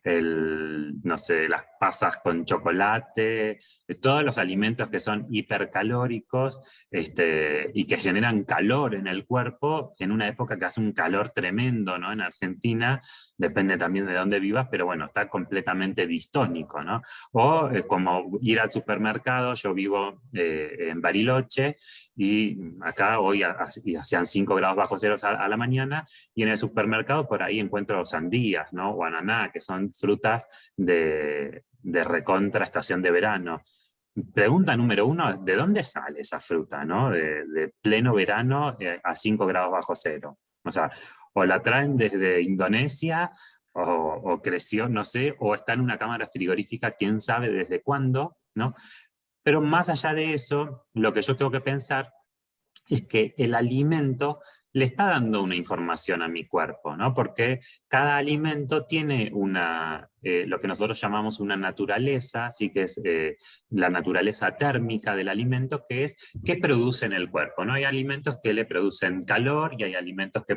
no sé, pasas con chocolate, todos los alimentos que son hipercalóricos y que generan calor en el cuerpo, en una época que hace un calor tremendo, ¿no? En Argentina, depende también de dónde vivas, pero bueno, está completamente distónico, ¿no? O como ir al supermercado, yo vivo en Bariloche, y acá hoy hacían 5 grados bajo cero a la mañana, y en el supermercado por ahí encuentro sandías, ¿no? O ananá, que son frutas de recontra estación de verano. Pregunta número 1, ¿de dónde sale esa fruta, ¿no? De pleno verano a 5 grados bajo cero. O sea, o la traen desde Indonesia, o creció, no sé, o está en una cámara frigorífica, quién sabe desde cuándo, ¿no? Pero más allá de eso, lo que yo tengo que pensar es que el alimento le está dando una información a mi cuerpo, ¿no? Porque cada alimento tiene lo que nosotros llamamos una naturaleza, ¿sí? Que es la naturaleza térmica del alimento, que es qué produce en el cuerpo, ¿no? Hay alimentos que le producen calor, y hay alimentos que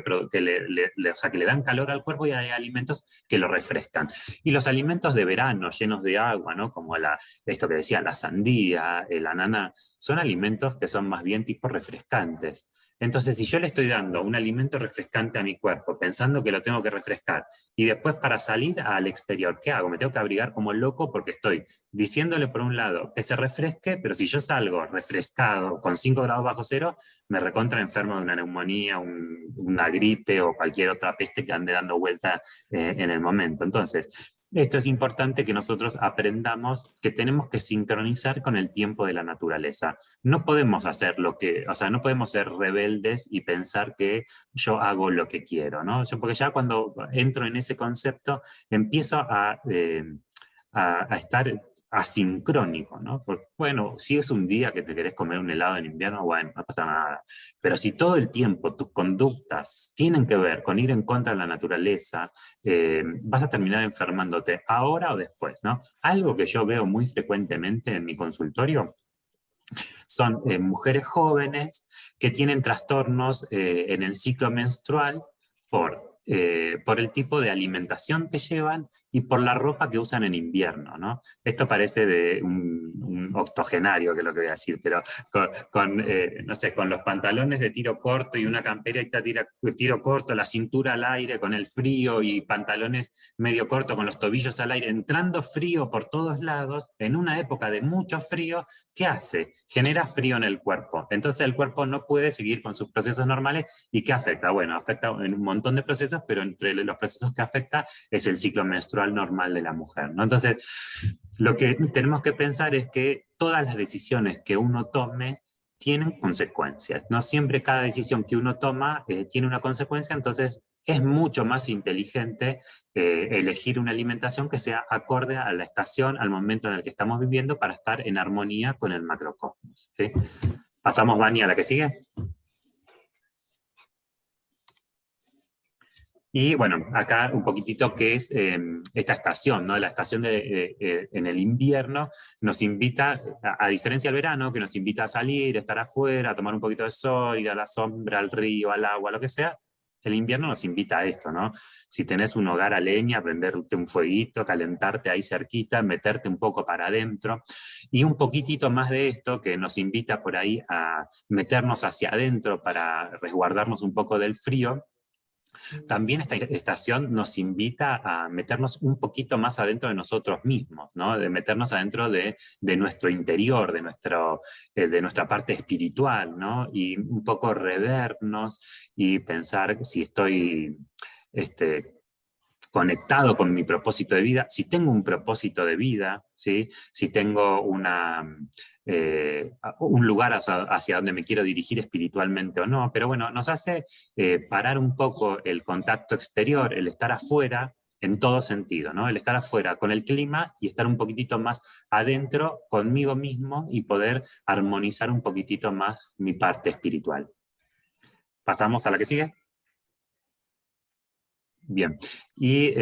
le dan calor al cuerpo, y hay alimentos que lo refrescan. Y los alimentos de verano, llenos de agua, ¿no? Como esto que decía, la sandía, el ananá, son alimentos que son más bien tipo refrescantes. Entonces, si yo le estoy dando un alimento refrescante a mi cuerpo, pensando que lo tengo que refrescar, y después para salir al exterior, ¿qué hago? Me tengo que abrigar como loco porque estoy diciéndole por un lado que se refresque, pero si yo salgo refrescado con 5 grados bajo cero, me recontra enfermo de una neumonía, una gripe o cualquier otra peste que ande dando vuelta en el momento. Entonces, esto es importante que nosotros aprendamos que tenemos que sincronizar con el tiempo de la naturaleza. No podemos hacer no podemos ser rebeldes y pensar que yo hago lo que quiero, ¿no? Porque ya cuando entro en ese concepto, empiezo a estar asincrónico, ¿no? Porque, bueno, si es un día que te querés comer un helado en invierno, bueno, no pasa nada. Pero si todo el tiempo tus conductas tienen que ver con ir en contra de la naturaleza, vas a terminar enfermándote ahora o después, ¿no? Algo que yo veo muy frecuentemente en mi consultorio son mujeres jóvenes que tienen trastornos en el ciclo menstrual por el tipo de alimentación que llevan y por la ropa que usan en invierno, ¿no? Esto parece de un octogenario, que es lo que voy a decir, pero no sé, con los pantalones de tiro corto y una camperita tiro corto, la cintura al aire con el frío, y pantalones medio corto con los tobillos al aire, entrando frío por todos lados, en una época de mucho frío. ¿Qué hace? Genera frío en el cuerpo. Entonces el cuerpo no puede seguir con sus procesos normales. ¿Y qué afecta? Bueno, afecta en un montón de procesos, pero entre los procesos que afecta es el ciclo menstrual normal de la mujer, ¿no? Entonces, lo que tenemos que pensar es que todas las decisiones que uno tome tienen consecuencias. No siempre cada decisión que uno toma tiene una consecuencia, entonces es mucho más inteligente elegir una alimentación que sea acorde a la estación, al momento en el que estamos viviendo, para estar en armonía con el macrocosmos, ¿sí? Pasamos, Vani, a la que sigue. Y bueno, acá un poquitito qué es esta estación, ¿no? La estación en el invierno nos invita, a diferencia del verano, que nos invita a salir, a estar afuera, a tomar un poquito de sol, ir a la sombra, al río, al agua, lo que sea. El invierno nos invita a esto, ¿no? Si tenés un hogar a leña, prenderte un fueguito, calentarte ahí cerquita, meterte un poco para adentro. Y un poquitito más de esto que nos invita por ahí a meternos hacia adentro para resguardarnos un poco del frío. También esta estación nos invita a meternos un poquito más adentro de nosotros mismos, ¿no? De meternos adentro de nuestro interior, de nuestra parte espiritual, ¿no? Y un poco revernos y pensar si estoy conectado con mi propósito de vida, si tengo un propósito de vida, ¿sí? Si tengo un lugar hacia donde me quiero dirigir espiritualmente o no. Pero bueno, nos hace parar un poco el contacto exterior, el estar afuera en todo sentido, ¿no? El estar afuera con el clima y estar un poquitito más adentro conmigo mismo y poder armonizar un poquitito más mi parte espiritual. ¿Pasamos a la que sigue? Bien. Y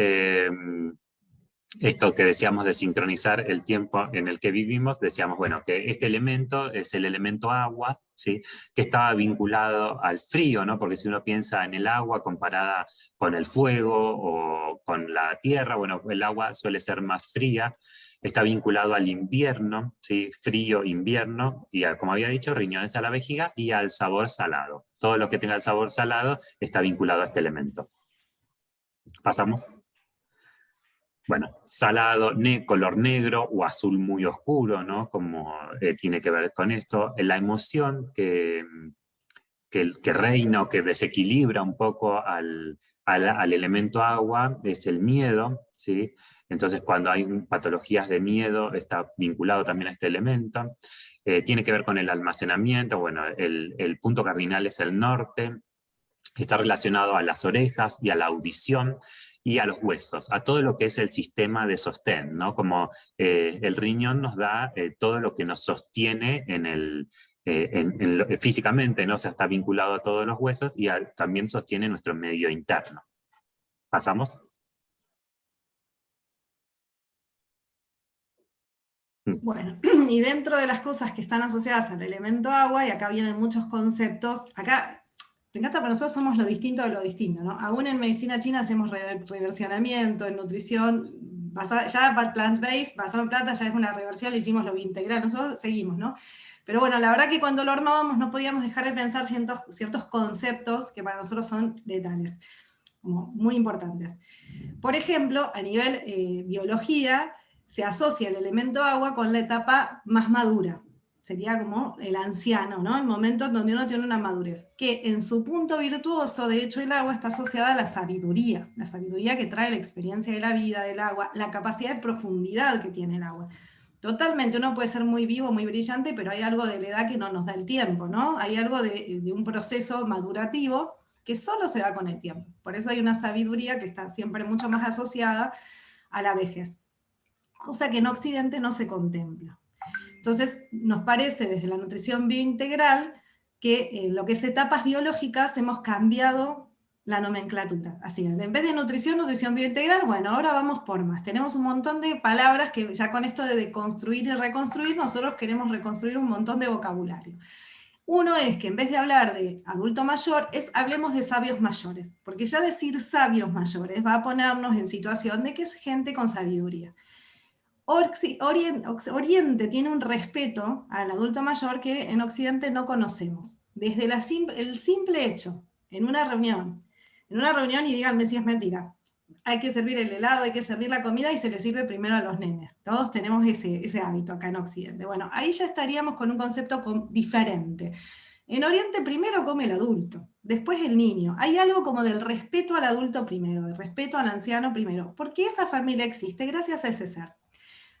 esto que decíamos de sincronizar el tiempo en el que vivimos, decíamos, bueno, que este elemento es el elemento agua, ¿sí? Que estaba vinculado al frío, ¿no? Porque si uno piensa en el agua comparada con el fuego o con la tierra, bueno, el agua suele ser más fría, está vinculado al invierno, ¿sí? Frío, invierno, y como había dicho, riñones a la vejiga y al sabor salado. Todo lo que tenga el sabor salado está vinculado a este elemento. ¿Pasamos? Bueno, salado, color negro o azul muy oscuro, ¿no? Como tiene que ver con esto. La emoción que reina o que desequilibra un poco al elemento agua es el miedo, ¿sí? Entonces, cuando hay patologías de miedo, está vinculado también a este elemento. Tiene que ver con el almacenamiento, bueno, el punto cardinal es el norte, está relacionado a las orejas y a la audición y a los huesos, a todo lo que es el sistema de sostén, ¿no? Como el riñón nos da todo lo que nos sostiene físicamente, ¿no? O sea, está vinculado a todos los huesos y también sostiene nuestro medio interno. ¿Pasamos? Bueno, y dentro de las cosas que están asociadas al elemento agua, y acá vienen muchos conceptos, acá, te encanta, pero nosotros somos lo distinto de lo distinto, ¿no? Aún en medicina china hacemos reversionamiento, en nutrición, ya plant-based, basado en planta, ya es una reversión, le hicimos lo integral, nosotros seguimos, ¿no? Pero bueno, la verdad que cuando lo armábamos no podíamos dejar de pensar ciertos conceptos que para nosotros son letales, como muy importantes. Por ejemplo, a nivel biología, se asocia el elemento agua con la etapa más madura. Sería como el anciano, ¿no? El momento en donde uno tiene una madurez. Que en su punto virtuoso, de hecho, el agua está asociada a la sabiduría que trae la experiencia de la vida, del agua, la capacidad de profundidad que tiene el agua. Totalmente, uno puede ser muy vivo, muy brillante, pero hay algo de la edad que no nos da el tiempo, ¿no? Hay algo de un proceso madurativo que solo se da con el tiempo. Por eso hay una sabiduría que está siempre mucho más asociada a la vejez, cosa que en Occidente no se contempla. Entonces, nos parece desde la nutrición biointegral que en lo que es etapas biológicas hemos cambiado la nomenclatura. Así, en vez de nutrición biointegral, bueno, ahora vamos por más. Tenemos un montón de palabras que ya con esto de deconstruir y reconstruir, nosotros queremos reconstruir un montón de vocabulario. Uno es que en vez de hablar de adulto mayor, hablemos de sabios mayores, porque ya decir sabios mayores va a ponernos en situación de que es gente con sabiduría. Oriente tiene un respeto al adulto mayor que en Occidente no conocemos. Desde el simple hecho, en una reunión, y díganme si es mentira, hay que servir el helado, hay que servir la comida y se le sirve primero a los nenes. Todos tenemos ese hábito acá en Occidente. Bueno, ahí ya estaríamos con un concepto diferente. En Oriente primero come el adulto, después el niño. Hay algo como del respeto al adulto primero, del respeto al anciano primero, porque esa familia existe gracias a ese ser.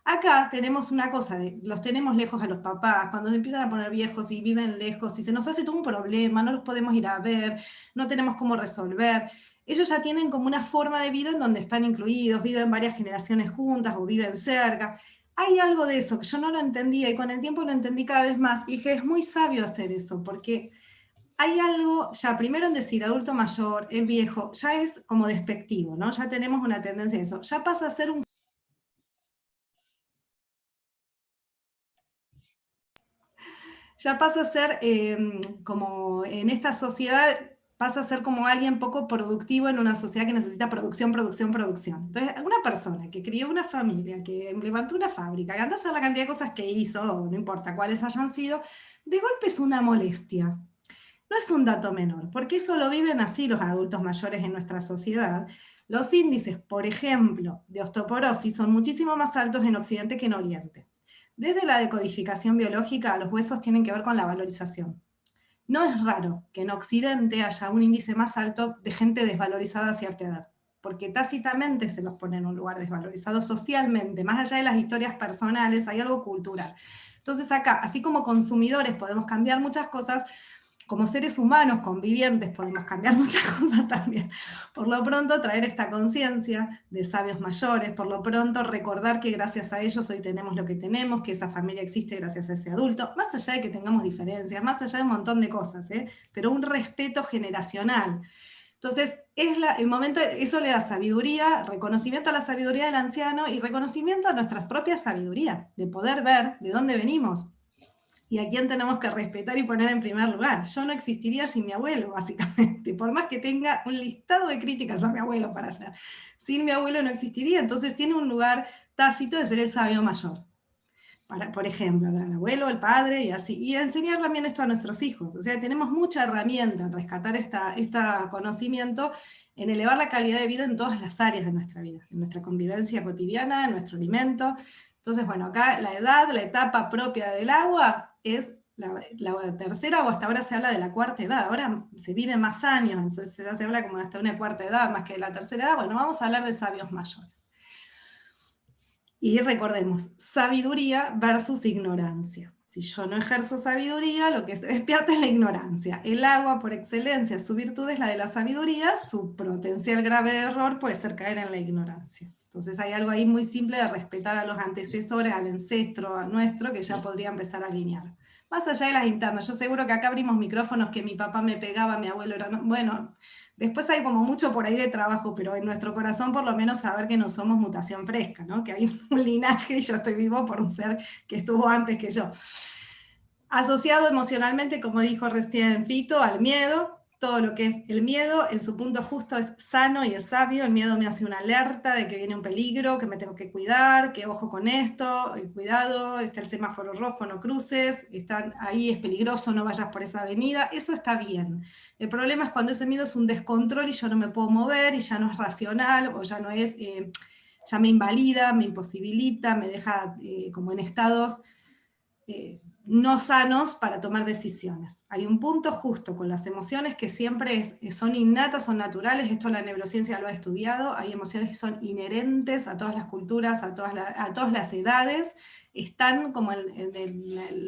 Acá tenemos una cosa, los tenemos lejos a los papás, cuando se empiezan a poner viejos y viven lejos y se nos hace todo un problema, no los podemos ir a ver, no tenemos cómo resolver. Ellos ya tienen como una forma de vida en donde están incluidos, viven varias generaciones juntas o viven cerca. Hay algo de eso que yo no lo entendía y con el tiempo lo entendí cada vez más y que es muy sabio hacer eso, porque hay algo, ya primero en decir adulto mayor, el viejo, ya es como despectivo, ¿no? Ya tenemos una tendencia a eso, ya pasa a ser un... Ya pasa a ser como en esta sociedad, pasa a ser como alguien poco productivo en una sociedad que necesita producción, producción, producción. Entonces, una persona que crió una familia, que levantó una fábrica, que anda a hacer la cantidad de cosas que hizo, no importa cuáles hayan sido, de golpe es una molestia. No es un dato menor, porque eso lo viven así los adultos mayores en nuestra sociedad. Los índices, por ejemplo, de osteoporosis son muchísimo más altos en Occidente que en Oriente. Desde la decodificación biológica, los huesos tienen que ver con la valorización. No es raro que en Occidente haya un índice más alto de gente desvalorizada a cierta edad, porque tácitamente se los pone en un lugar desvalorizado socialmente, más allá de las historias personales, hay algo cultural. Entonces acá, así como consumidores podemos cambiar muchas cosas, como seres humanos convivientes podemos cambiar muchas cosas también. Por lo pronto traer esta conciencia de sabios mayores, por lo pronto recordar que gracias a ellos hoy tenemos lo que tenemos, que esa familia existe gracias a ese adulto, más allá de que tengamos diferencias, más allá de un montón de cosas, pero un respeto generacional. Entonces, el momento, eso le da sabiduría, reconocimiento a la sabiduría del anciano y reconocimiento a nuestra propia sabiduría, de poder ver de dónde venimos y a quién tenemos que respetar y poner en primer lugar. Yo no existiría sin mi abuelo, básicamente, por más que tenga un listado de críticas a mi abuelo para hacer. Sin mi abuelo no existiría, entonces tiene un lugar tácito de ser el sabio mayor. Por ejemplo, el abuelo, el padre, y así. Y enseñar también esto a nuestros hijos. O sea, tenemos mucha herramienta en rescatar este conocimiento, en elevar la calidad de vida en todas las áreas de nuestra vida, en nuestra convivencia cotidiana, en nuestro alimento. Entonces, bueno, acá la edad, la etapa propia del agua es la tercera, o hasta ahora se habla de la cuarta edad. Ahora se vive más años, entonces se habla como de hasta una cuarta edad, más que de la tercera edad. Bueno, vamos a hablar de sabios mayores. Y recordemos, sabiduría versus ignorancia. Si yo no ejerzo sabiduría, lo que se despierta es la ignorancia. El agua, por excelencia, su virtud es la de la sabiduría, su potencial grave de error puede ser caer en la ignorancia. Entonces hay algo ahí muy simple de respetar a los antecesores, al ancestro, a nuestro, que ya podría empezar a alinear. Más allá de las internas, yo seguro que acá abrimos micrófonos que mi papá me pegaba, mi abuelo era... Bueno, después hay como mucho por ahí de trabajo, pero en nuestro corazón por lo menos saber que no somos mutación fresca, ¿no? Que hay un linaje y yo estoy vivo por un ser que estuvo antes que yo. Asociado emocionalmente, como dijo recién Fito, al miedo. Todo lo que es el miedo, en su punto justo, es sano y es sabio. El miedo me hace una alerta de que viene un peligro, que me tengo que cuidar, que ojo con esto, cuidado, está el semáforo rojo, no cruces, ahí es peligroso, no vayas por esa avenida. Eso está bien. El problema es cuando ese miedo es un descontrol y yo no me puedo mover y ya no es racional, o ya no es, ya me invalida, me imposibilita, me deja como en estados... no sanos para tomar decisiones. Hay un punto justo con las emociones que siempre son innatas, son naturales, esto la neurociencia lo ha estudiado, hay emociones que son inherentes a todas las culturas, a todas las edades, están como en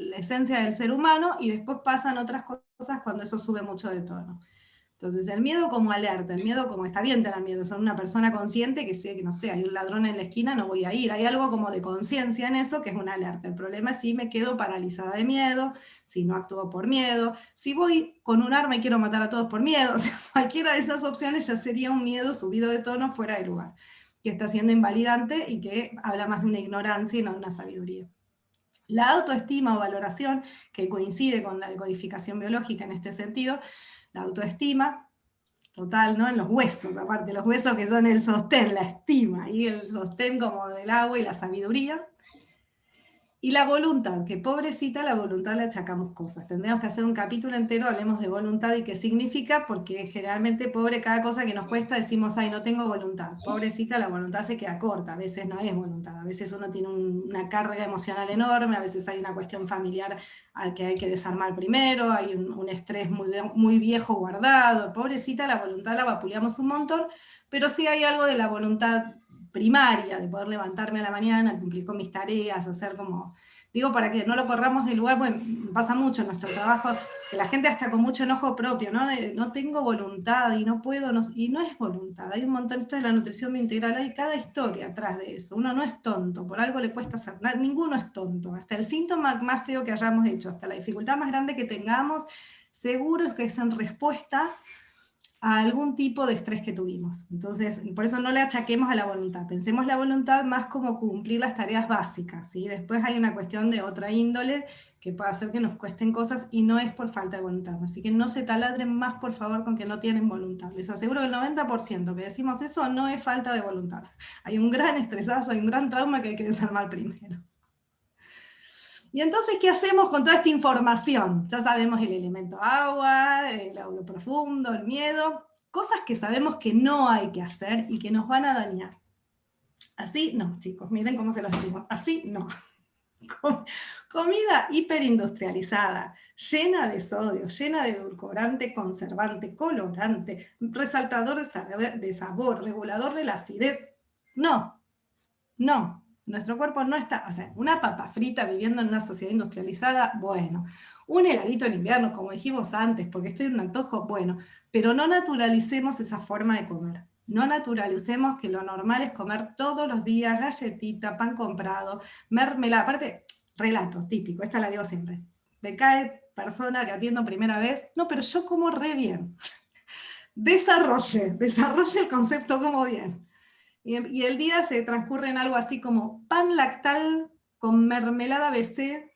la esencia del ser humano, y después pasan otras cosas cuando eso sube mucho de tono. Entonces, el miedo como alerta, el miedo como está bien tener miedo, son una persona consciente que sé que, no sé, hay un ladrón en la esquina, no voy a ir, hay algo como de conciencia en eso que es una alerta. El problema es si me quedo paralizada de miedo, si no actúo por miedo, si voy con un arma y quiero matar a todos por miedo, o sea, cualquiera de esas opciones ya sería un miedo subido de tono fuera de lugar, que está siendo invalidante y que habla más de una ignorancia y no de una sabiduría. La autoestima o valoración, que coincide con la decodificación biológica en este sentido, la autoestima, total, ¿no? En los huesos, aparte, los huesos que son el sostén, la estima, y el sostén como del agua y la sabiduría. Y la voluntad, que pobrecita la voluntad le achacamos cosas. Tendríamos que hacer un capítulo entero, hablemos de voluntad y qué significa, porque generalmente pobre cada cosa que nos cuesta decimos, ay, no tengo voluntad. Pobrecita, la voluntad se queda corta, a veces no es voluntad, a veces uno tiene una carga emocional enorme, a veces hay una cuestión familiar al que hay que desarmar primero, hay un estrés muy viejo guardado. Pobrecita, la voluntad la vapuleamos un montón, pero sí hay algo de la voluntad primaria, de poder levantarme a la mañana, cumplir con mis tareas, hacer como, digo, para que no lo corramos del lugar, pues pasa mucho en nuestro trabajo, que la gente hasta con mucho enojo propio, ¿no? No tengo voluntad y no puedo, y no es voluntad, hay un montón, esto de la nutrición integral, hay cada historia atrás de eso, uno no es tonto, por algo le cuesta hacer, ninguno es tonto, hasta el síntoma más feo que hayamos hecho, hasta la dificultad más grande que tengamos, seguro es que es en respuesta a algún tipo de estrés que tuvimos. Entonces, por eso no le achaquemos a la voluntad. Pensemos la voluntad más como cumplir las tareas básicas, ¿sí? Después hay una cuestión de otra índole que puede hacer que nos cuesten cosas y no es por falta de voluntad. Así que no se taladren más, por favor, con que no tienen voluntad. Les aseguro que el 90% que decimos eso no es falta de voluntad. Hay un gran estresazo, hay un gran trauma que hay que desarmar primero. Y entonces, ¿qué hacemos con toda esta información? Ya sabemos el elemento agua, lo profundo, el miedo, cosas que sabemos que no hay que hacer y que nos van a dañar. Así no, chicos, miren cómo se los decimos, así no. Comida hiperindustrializada, llena de sodio, llena de edulcorante, conservante, colorante, resaltador de sabor, regulador de la acidez. No, no. Nuestro cuerpo no está, o sea, una papa frita viviendo en una sociedad industrializada, bueno, un heladito en invierno, como dijimos antes, porque estoy en un antojo, bueno, pero no naturalicemos esa forma de comer. No naturalicemos que lo normal es comer todos los días galletita, pan comprado, mermelada, aparte, relatos típicos, esta la digo siempre. Me cae persona que atiendo primera vez, no, pero yo como re bien. desarrolle el concepto como bien. Y el día se transcurre en algo así como pan lactal con mermelada BC,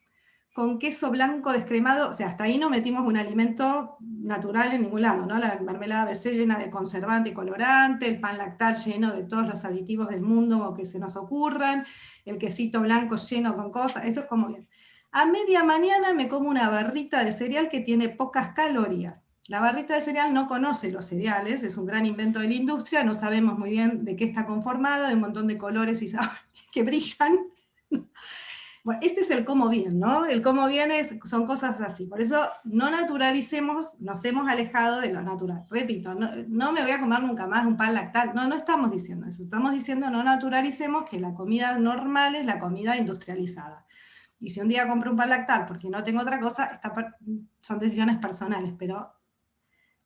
con queso blanco descremado, o sea, hasta ahí no metimos un alimento natural en ningún lado, ¿no? La mermelada BC llena de conservante y colorante, el pan lactal lleno de todos los aditivos del mundo que se nos ocurran, el quesito blanco lleno con cosas, eso es como bien. A media mañana me como una barrita de cereal que tiene pocas calorías. La barrita de cereal no conoce los cereales, es un gran invento de la industria, no sabemos muy bien de qué está conformada, de un montón de colores y sabores que brillan. Bueno, este es el cómo bien, ¿no? El cómo bien son cosas así. Por eso no naturalicemos, nos hemos alejado de lo natural. Repito, no me voy a comer nunca más un pan lactal. No estamos diciendo eso. Estamos diciendo no naturalicemos que la comida normal es la comida industrializada. Y si un día compro un pan lactal porque no tengo otra cosa, son decisiones personales, pero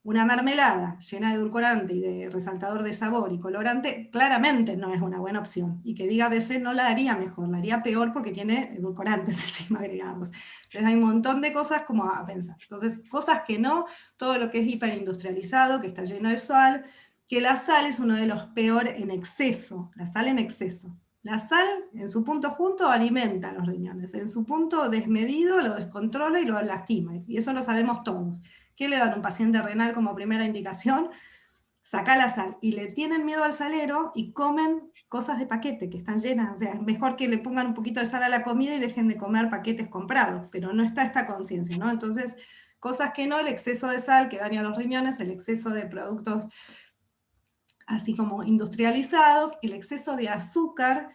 una mermelada llena de edulcorante y de resaltador de sabor y colorante, claramente no es una buena opción. Y que diga ABC no la haría mejor, la haría peor porque tiene edulcorantes encima agregados. Entonces hay un montón de cosas como a pensar. Entonces, cosas que no, todo lo que es hiperindustrializado, que está lleno de sal, que la sal es uno de los peores en exceso, la sal en exceso. La sal, en su punto junto, alimenta a los riñones. En su punto desmedido, lo descontrola y lo lastima. Y eso lo sabemos todos. ¿Qué le dan a un paciente renal como primera indicación? Saca la sal. Y le tienen miedo al salero y comen cosas de paquete que están llenas. O sea, es mejor que le pongan un poquito de sal a la comida y dejen de comer paquetes comprados. Pero no está esta conciencia, ¿no? Entonces, cosas que no, el exceso de sal que daña los riñones, el exceso de productos así como industrializados, el exceso de azúcar,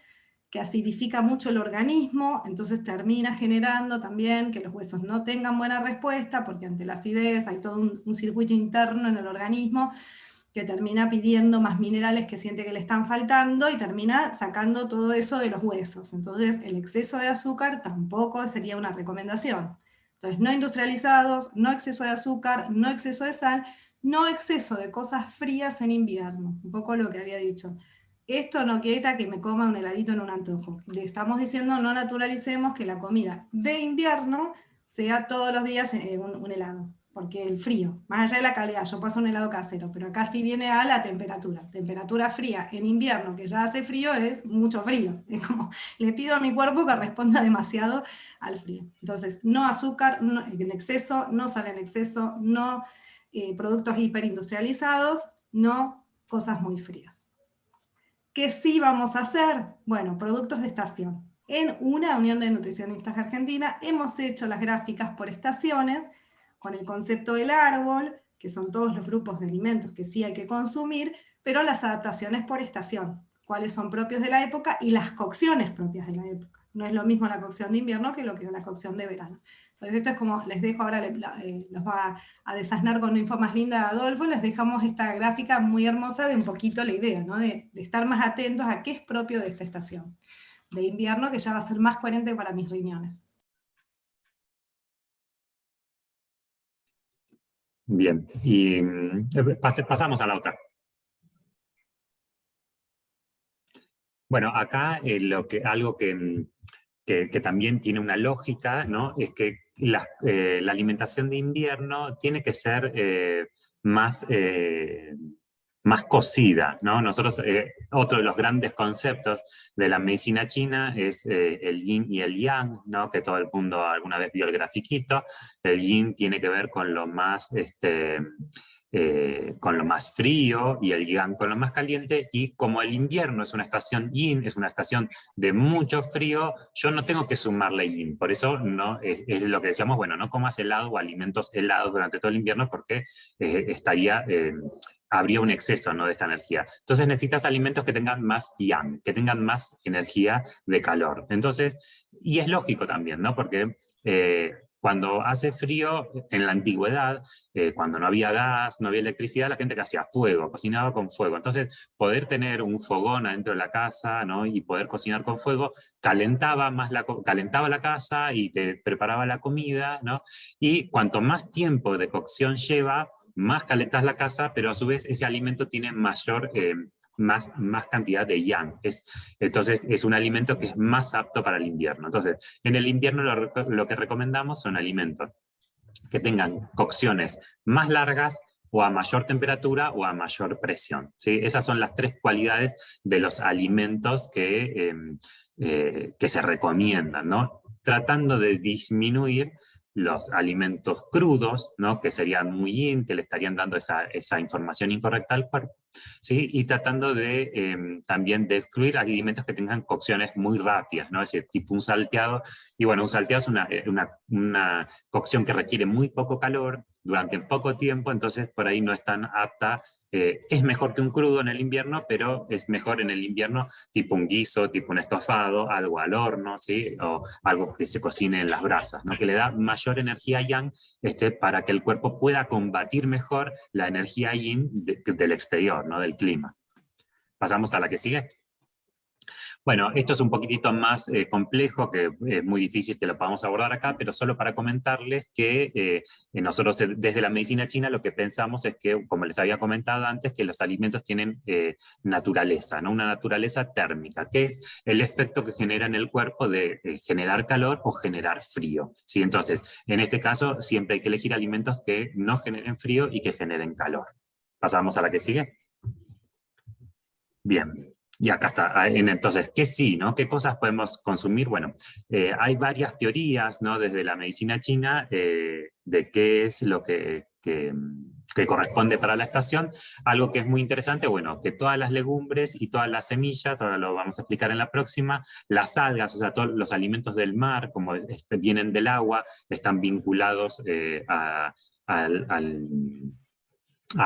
que acidifica mucho el organismo, entonces termina generando también que los huesos no tengan buena respuesta, porque ante la acidez hay todo un circuito interno en el organismo que termina pidiendo más minerales que siente que le están faltando y termina sacando todo eso de los huesos. Entonces el exceso de azúcar tampoco sería una recomendación. Entonces no industrializados, no exceso de azúcar, no exceso de sal, no exceso de cosas frías en invierno, un poco lo que había dicho. Esto no quita que me coma un heladito en un antojo. Le estamos diciendo no naturalicemos que la comida de invierno sea todos los días un helado, porque el frío, más allá de la calidad, yo paso un helado casero, pero acá sí viene a la temperatura. Temperatura fría en invierno, que ya hace frío, es mucho frío. Es como, le pido a mi cuerpo que responda demasiado al frío. Entonces, no azúcar en exceso, no sal en exceso, no productos hiperindustrializados, no cosas muy frías. ¿Qué sí vamos a hacer? Bueno, productos de estación. En una Unión de Nutricionistas Argentina hemos hecho las gráficas por estaciones con el concepto del árbol, que son todos los grupos de alimentos que sí hay que consumir, pero las adaptaciones por estación, cuáles son propios de la época y las cocciones propias de la época. No es lo mismo la cocción de invierno que lo que es la cocción de verano. Entonces esto es como, les dejo ahora, los va a desasnar con una info más linda de Adolfo, les dejamos esta gráfica muy hermosa de un poquito la idea, ¿no? de estar más atentos a qué es propio de esta estación de invierno, que ya va a ser más coherente para mis riñones. Bien, y pasamos a la otra. Bueno, acá algo que también tiene una lógica, ¿no? Es que la alimentación de invierno tiene que ser más cocida, ¿no? Nosotros, otro de los grandes conceptos de la medicina china es el yin y el yang, ¿no? Que todo el mundo alguna vez vio el grafiquito. El yin tiene que ver con lo más frío y el yang con lo más caliente, y como el invierno es una estación yin, es una estación de mucho frío, yo no tengo que sumarle yin, por eso no, es lo que decíamos, bueno, no comas helado o alimentos helados durante todo el invierno porque habría un exceso, ¿no?, de esta energía. Entonces necesitas alimentos que tengan más yang, que tengan más energía de calor. Entonces, y es lógico también, ¿no? Porque cuando hace frío, en la antigüedad, cuando no había gas, no había electricidad, la gente que hacía fuego, cocinaba con fuego. Entonces, poder tener un fogón adentro de la casa, ¿no?, y poder cocinar con fuego, calentaba la casa y te preparaba la comida, ¿no? Y cuanto más tiempo de cocción lleva, más calentas la casa, pero a su vez ese alimento tiene más cantidad de yang. Entonces es un alimento que es más apto para el invierno. Entonces, en el invierno lo que recomendamos son alimentos que tengan cocciones más largas o a mayor temperatura o a mayor presión, ¿sí? Esas son las tres cualidades de los alimentos que se recomiendan, ¿no? Tratando de disminuir los alimentos crudos, ¿no? Que serían muy yin, que le estarían dando esa información incorrecta al cuerpo, ¿sí? Y tratando de también de excluir alimentos que tengan cocciones muy rápidas, ¿no? Es decir, tipo un salteado, y bueno, un salteado es una cocción que requiere muy poco calor durante poco tiempo, entonces por ahí no es tan apta. Es mejor que un crudo en el invierno, pero es mejor en el invierno tipo un guiso, tipo un estofado, algo al horno, ¿sí? O algo que se cocine en las brasas, ¿no? Que le da mayor energía yang para que el cuerpo pueda combatir mejor la energía yin del exterior, ¿no? Del clima. Pasamos a la que sigue. Bueno, esto es un poquitito más complejo, que es muy difícil que lo podamos abordar acá, pero solo para comentarles que nosotros desde la medicina china lo que pensamos es que, como les había comentado antes, que los alimentos tienen naturaleza, ¿no? Una naturaleza térmica, que es el efecto que genera en el cuerpo de generar calor o generar frío, ¿sí? Entonces, en este caso, siempre hay que elegir alimentos que no generen frío y que generen calor. Pasamos a la que sigue. Bien. Y acá está, entonces, ¿qué sí, no? ¿Qué cosas podemos consumir? Bueno, hay varias teorías, ¿no? Desde la medicina china de qué es lo que corresponde para la estación. Algo que es muy interesante, bueno, que todas las legumbres y todas las semillas, ahora lo vamos a explicar en la próxima, las algas, o sea, todos los alimentos del mar, como vienen del agua, están vinculados a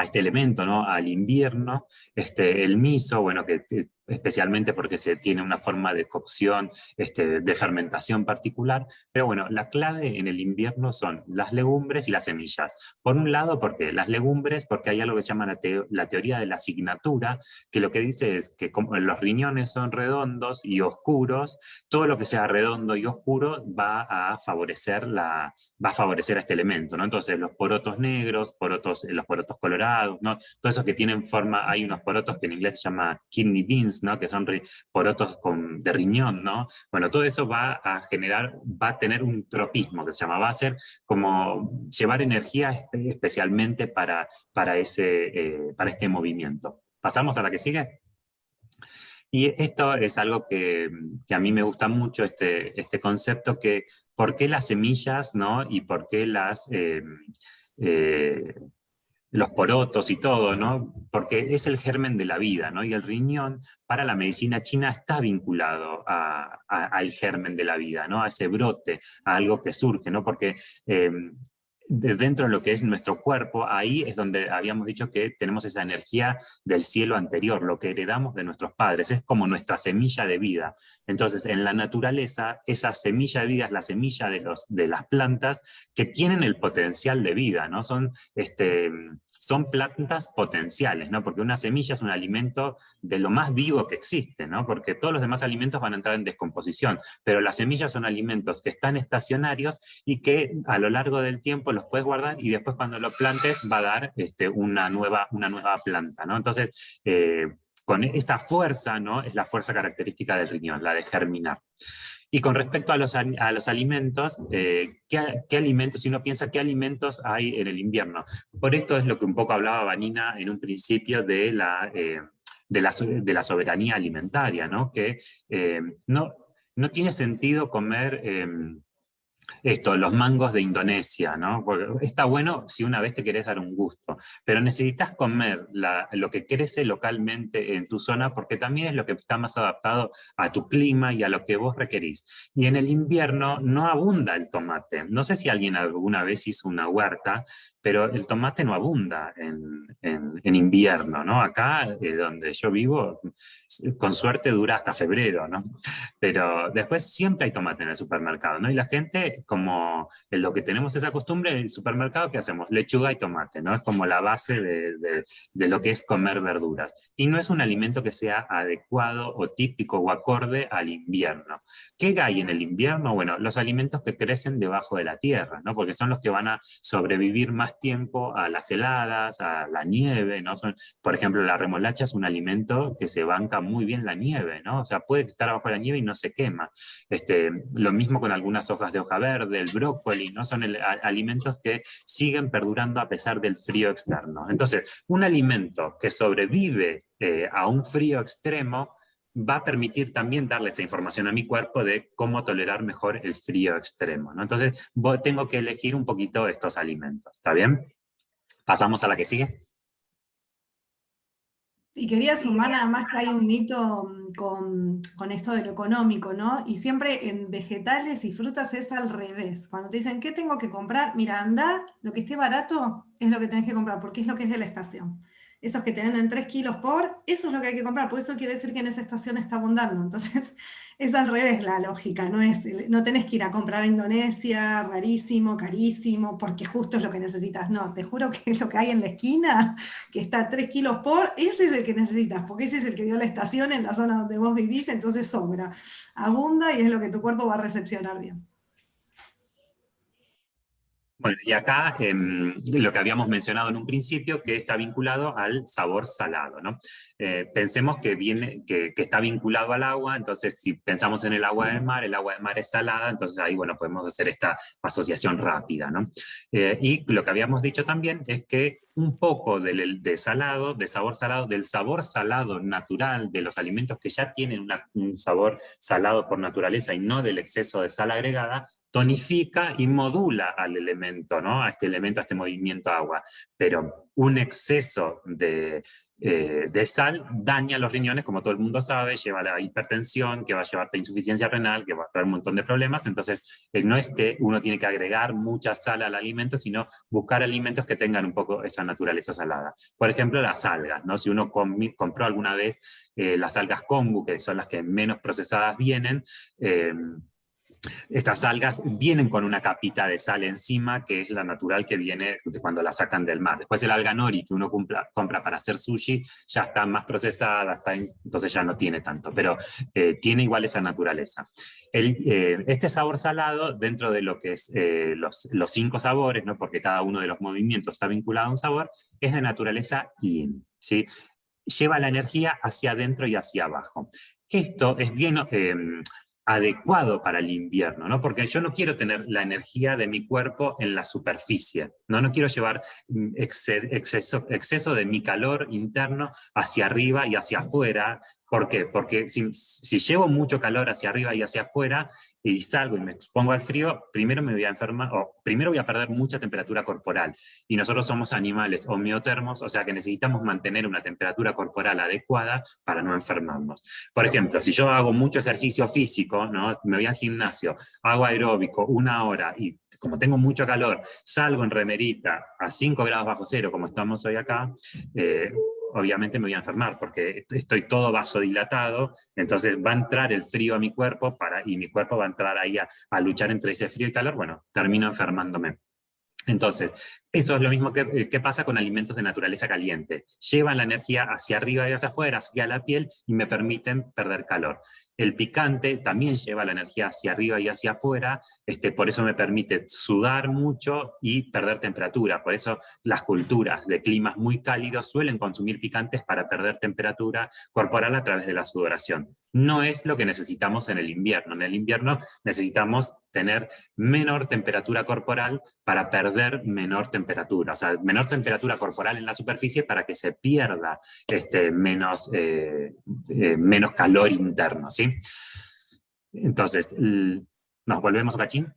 este elemento, ¿no? Al invierno, el miso, bueno, que especialmente porque se tiene una forma de cocción, de fermentación particular, pero bueno, la clave en el invierno son las legumbres y las semillas. Por un lado, porque las legumbres, porque hay algo que se llama la teoría de la asignatura, que lo que dice es que como los riñones son redondos y oscuros, todo lo que sea redondo y oscuro va a favorecer a este elemento, ¿no? Entonces los porotos negros, los porotos colorados, ¿no? Todo eso que tienen forma, hay unos porotos que en inglés se llama kidney beans, ¿no? Que son porotos de riñón, ¿no? Bueno, todo eso va a tener un tropismo que se llama, va a ser como llevar energía especialmente para este movimiento. ¿Pasamos a la que sigue? Y esto es algo que a mí me gusta mucho, este concepto, que por qué las semillas, ¿no? Y por qué los porotos y todo, ¿no? Porque es el germen de la vida, ¿no? Y el riñón, para la medicina china, está vinculado al germen de la vida, ¿no? A ese brote, a algo que surge, ¿no? Porque dentro de lo que es nuestro cuerpo, ahí es donde habíamos dicho que tenemos esa energía del cielo anterior, lo que heredamos de nuestros padres, es como nuestra semilla de vida. Entonces, en la naturaleza, esa semilla de vida es la semilla de las plantas que tienen el potencial de vida, ¿no? Son plantas potenciales, ¿no? Porque una semilla es un alimento de lo más vivo que existe, ¿no? Porque todos los demás alimentos van a entrar en descomposición, pero las semillas son alimentos que están estacionarios y que a lo largo del tiempo los puedes guardar y después cuando lo plantes va a dar una nueva planta, ¿no? Entonces, con esta fuerza, ¿no? Es la fuerza característica del riñón, la de germinar. Y con respecto a los alimentos, ¿qué alimentos, si uno piensa qué alimentos hay en el invierno? Por esto es lo que un poco hablaba Vanina en un principio de la soberanía alimentaria, ¿no? Que no tiene sentido comer los mangos de Indonesia, ¿no? Porque está bueno si una vez te querés dar un gusto, pero necesitas comer lo que crece localmente en tu zona porque también es lo que está más adaptado a tu clima y a lo que vos requerís. Y en el invierno no abunda el tomate. No sé si alguien alguna vez hizo una huerta, pero el tomate no abunda en invierno, ¿no? Acá, donde yo vivo, con suerte dura hasta febrero, ¿no? Pero después siempre hay tomate en el supermercado, ¿no? Y la gente, como en lo que tenemos esa costumbre, en el supermercado, ¿qué hacemos? Lechuga y tomate, ¿no? Es como la base de lo que es comer verduras. Y no es un alimento que sea adecuado o típico o acorde al invierno. ¿Qué hay en el invierno? Bueno, los alimentos que crecen debajo de la tierra, ¿no? Porque son los que van a sobrevivir más más tiempo a las heladas, a la nieve, ¿no? Por ejemplo, la remolacha es un alimento que se banca muy bien la nieve, ¿no? O sea, puede estar abajo de la nieve y no se quema. Lo mismo con algunas hojas de hoja verde, el brócoli, ¿no? Son alimentos que siguen perdurando a pesar del frío externo. Entonces, un alimento que sobrevive a un frío extremo va a permitir también darle esa información a mi cuerpo de cómo tolerar mejor el frío extremo, ¿no? Entonces, tengo que elegir un poquito estos alimentos, ¿está bien? Pasamos a la que sigue. Y quería sumar nada más que hay un mito con esto de lo económico, ¿no? Y siempre en vegetales y frutas es al revés. Cuando te dicen, ¿qué tengo que comprar? Mira, anda, lo que esté barato es lo que tenés que comprar, porque es lo que es de la estación. Esos que te venden 3 kilos eso es lo que hay que comprar, por eso quiere decir que en esa estación está abundando. Entonces, es al revés la lógica, no tenés que ir a comprar a Indonesia, rarísimo, carísimo, porque justo es lo que necesitas. No, te juro que es lo que hay en la esquina, que está 3 kilos ese es el que necesitas, porque ese es el que dio la estación en la zona donde vos vivís, entonces sobra, abunda y es lo que tu cuerpo va a recepcionar bien. Bueno, y acá lo que habíamos mencionado en un principio, que está vinculado al sabor salado, ¿no? Pensemos que está vinculado al agua, entonces si pensamos en el agua del mar es salada, entonces ahí, bueno, podemos hacer esta asociación rápida, ¿no? Y lo que habíamos dicho también es que un poco de sabor salado, del sabor salado natural de los alimentos que ya tienen un sabor salado por naturaleza y no del exceso de sal agregada, tonifica y modula al elemento, ¿no? A este movimiento agua. Pero un exceso de sal daña los riñones, como todo el mundo sabe, lleva a la hipertensión, que va a llevarte a insuficiencia renal, que va a traer un montón de problemas. Entonces, no es que uno tiene que agregar mucha sal al alimento, sino buscar alimentos que tengan un poco esa naturaleza salada. Por ejemplo, las algas, ¿no? Si uno compró alguna vez las algas kombu, que son las que menos procesadas vienen, estas algas vienen con una capita de sal encima, que es la natural que viene de cuando la sacan del mar. Después el alga nori que uno compra para hacer sushi, ya está más procesada, entonces ya no tiene tanto, pero tiene igual esa naturaleza. Este sabor salado, dentro de lo que es los 5 sabores, ¿no? Porque cada uno de los movimientos está vinculado a un sabor, es de naturaleza yin, ¿sí? Lleva la energía hacia adentro y hacia abajo. Esto es bien adecuado para el invierno, ¿no? Porque yo no quiero tener la energía de mi cuerpo en la superficie, no quiero llevar exceso de mi calor interno hacia arriba y hacia afuera. ¿Por qué? Porque si llevo mucho calor hacia arriba y hacia afuera y salgo y me expongo al frío, primero me voy a enfermar, o primero voy a perder mucha temperatura corporal. Y nosotros somos animales homeotermos, o sea que necesitamos mantener una temperatura corporal adecuada para no enfermarnos. Por ejemplo, si yo hago mucho ejercicio físico, ¿no? Me voy al gimnasio, hago aeróbico 1 hora y como tengo mucho calor, salgo en remerita a 5 grados bajo cero, como estamos hoy acá, obviamente me voy a enfermar porque estoy todo vasodilatado, entonces va a entrar el frío a mi cuerpo y mi cuerpo va a entrar ahí a luchar entre ese frío y calor, bueno, termino enfermándome. Entonces, eso es lo mismo que pasa con alimentos de naturaleza caliente. Llevan la energía hacia arriba y hacia afuera, hacia la piel, y me permiten perder calor. El picante también lleva la energía hacia arriba y hacia afuera, por eso me permite sudar mucho y perder temperatura. Por eso las culturas de climas muy cálidos suelen consumir picantes para perder temperatura corporal a través de la sudoración. No es lo que necesitamos en el invierno. En el invierno necesitamos tener menor temperatura corporal para perder menor temperatura, o sea, menor temperatura corporal en la superficie para que se pierda menos calor interno, ¿sí? Entonces, nos volvemos a cachín.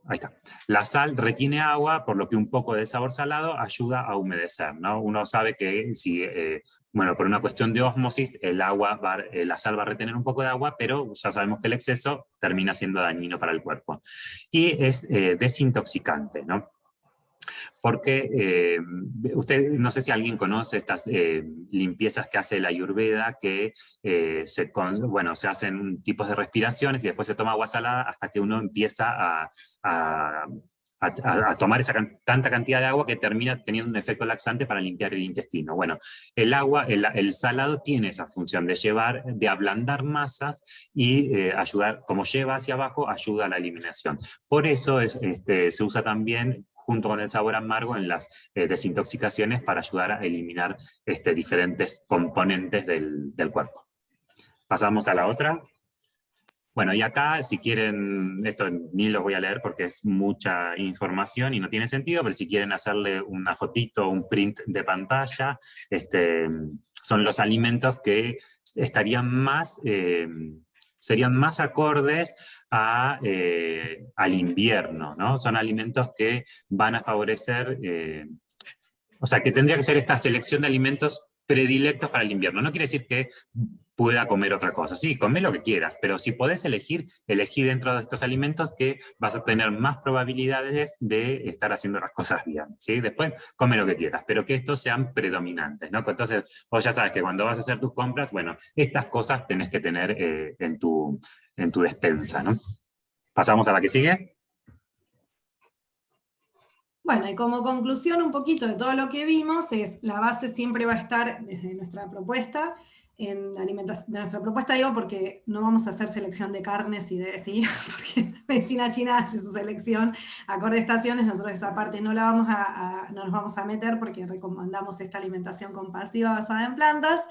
Ahí está. La sal retiene agua, por lo que un poco de sabor salado ayuda a humedecer, ¿no? Uno sabe que si, bueno, por una cuestión de ósmosis, la sal va a retener un poco de agua, pero ya sabemos que el exceso termina siendo dañino para el cuerpo. Y es desintoxicante, ¿no? Porque usted, no sé si alguien conoce estas limpiezas que hace la Ayurveda, que se hacen tipos de respiraciones y después se toma agua salada hasta que uno empieza a a tomar tanta cantidad de agua que termina teniendo un efecto laxante para limpiar el intestino. Bueno, el agua, el salado tiene esa función de ablandar masas y ayudar, como lleva hacia abajo, ayuda a la eliminación. Por eso se usa también junto con el sabor amargo en las desintoxicaciones para ayudar a eliminar diferentes componentes del cuerpo. Pasamos a la otra. Bueno, y acá, si quieren, esto ni lo voy a leer porque es mucha información y no tiene sentido, pero si quieren hacerle una fotito, un print de pantalla, son los alimentos que estarían serían más acordes al invierno, ¿no? Son alimentos que van a favorecer, o sea, que tendría que ser esta selección de alimentos predilectos para el invierno. No quiere decir que pueda comer otra cosa. Sí, come lo que quieras, pero si podés elegir, elegí dentro de estos alimentos que vas a tener más probabilidades de estar haciendo las cosas bien, ¿sí? Después, come lo que quieras, pero que estos sean predominantes, ¿no? Entonces, vos ya sabes que cuando vas a hacer tus compras, bueno, estas cosas tenés que tener en tu despensa, ¿no? Pasamos a la que sigue. Bueno, y como conclusión un poquito de todo lo que vimos, es la base siempre va a estar desde nuestra propuesta, en la alimentación, de nuestra propuesta digo porque no vamos a hacer selección de carnes y de, ¿sí? Porque la medicina china hace su selección acorde a estaciones, nosotros esa parte no la no nos vamos a meter porque recomendamos esta alimentación compasiva basada en plantas,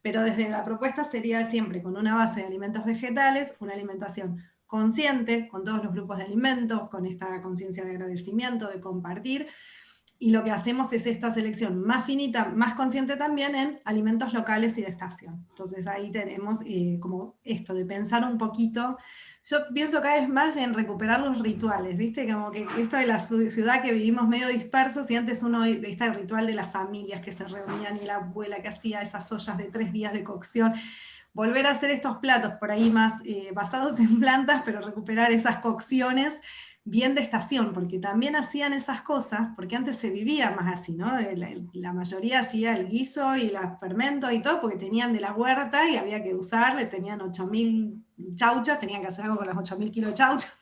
pero desde la propuesta sería siempre con una base de alimentos vegetales, una alimentación consciente, con todos los grupos de alimentos, con esta conciencia de agradecimiento, de compartir, y lo que hacemos es esta selección más finita, más consciente también en alimentos locales y de estación. Entonces ahí tenemos como esto de pensar un poquito. Yo pienso cada vez más en recuperar los rituales, ¿viste? Como que esto de la ciudad que vivimos medio dispersos, y antes uno, de este ritual de las familias que se reunían y la abuela que hacía esas ollas de 3 días de cocción, volver a hacer estos platos por ahí más basados en plantas, pero recuperar esas cocciones bien de estación, porque también hacían esas cosas, porque antes se vivía más así, ¿no? La mayoría hacía el guiso y los fermentos y todo, porque tenían de la huerta y había que usarles, tenían 8.000 chauchas, tenían que hacer algo con las 8.000 kilos de chauchas,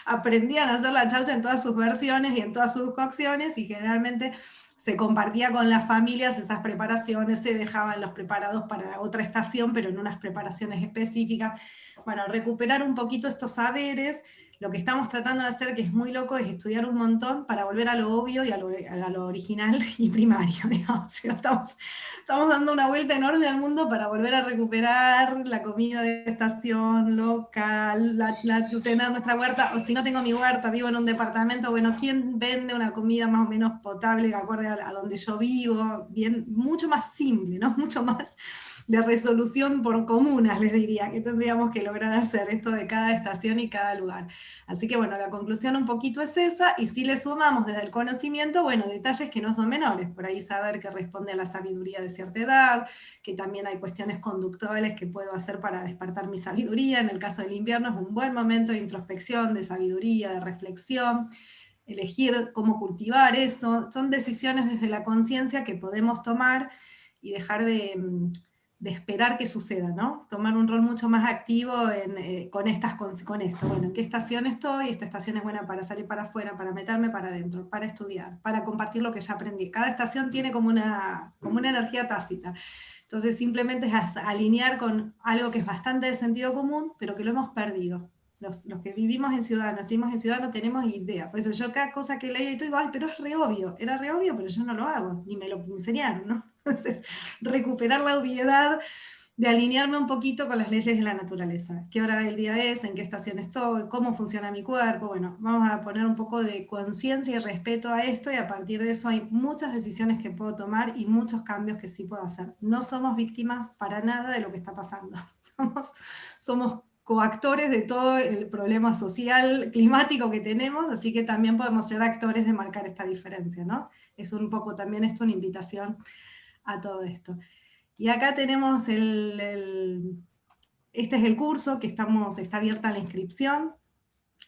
aprendían a hacer la chaucha en todas sus versiones y en todas sus cocciones, y generalmente se compartía con las familias esas preparaciones, se dejaban los preparados para otra estación, pero en unas preparaciones específicas. Bueno, recuperar un poquito estos saberes. Lo que estamos tratando de hacer, que es muy loco, es estudiar un montón para volver a lo obvio y a lo original y primario, digamos. Estamos dando una vuelta enorme al mundo para volver a recuperar la comida de estación, local, tener nuestra huerta, o si no tengo mi huerta, vivo en un departamento, bueno, ¿quién vende una comida más o menos potable que acorde a donde yo vivo? Bien, mucho más simple, ¿no? Mucho más de resolución por comunas, les diría, que tendríamos que lograr hacer esto de cada estación y cada lugar. Así que bueno, la conclusión un poquito es esa, y si le sumamos desde el conocimiento, bueno, detalles que no son menores, por ahí saber que responde a la sabiduría de cierta edad, que también hay cuestiones conductuales que puedo hacer para despertar mi sabiduría. En el caso del invierno es un buen momento de introspección, de sabiduría, de reflexión, elegir cómo cultivar eso. Son decisiones desde la conciencia que podemos tomar y dejar de esperar que suceda, ¿no? Tomar un rol mucho más activo con esto. Bueno, ¿en qué estación estoy? Esta estación es buena para salir para afuera, para meterme para adentro, para estudiar, para compartir lo que ya aprendí. Cada estación tiene como una energía tácita. Entonces simplemente es alinear con algo que es bastante de sentido común, pero que lo hemos perdido. Los que vivimos en ciudad, nacimos en ciudad, no tenemos idea. Por eso yo cada cosa que leí y todo digo, ay, pero es re obvio. Era re obvio, pero yo no lo hago, ni me lo enseñaron, ¿no? Entonces, recuperar la obviedad de alinearme un poquito con las leyes de la naturaleza. ¿Qué hora del día es? ¿En qué estación estoy? ¿Cómo funciona mi cuerpo? Bueno, vamos a poner un poco de conciencia y respeto a esto, y a partir de eso hay muchas decisiones que puedo tomar y muchos cambios que sí puedo hacer. No somos víctimas para nada de lo que está pasando. Somos coactores de todo el problema social, climático que tenemos, así que también podemos ser actores de marcar esta diferencia, ¿no? Es un poco también esto una invitación a todo esto. Y acá tenemos este es el curso que está abierta la inscripción,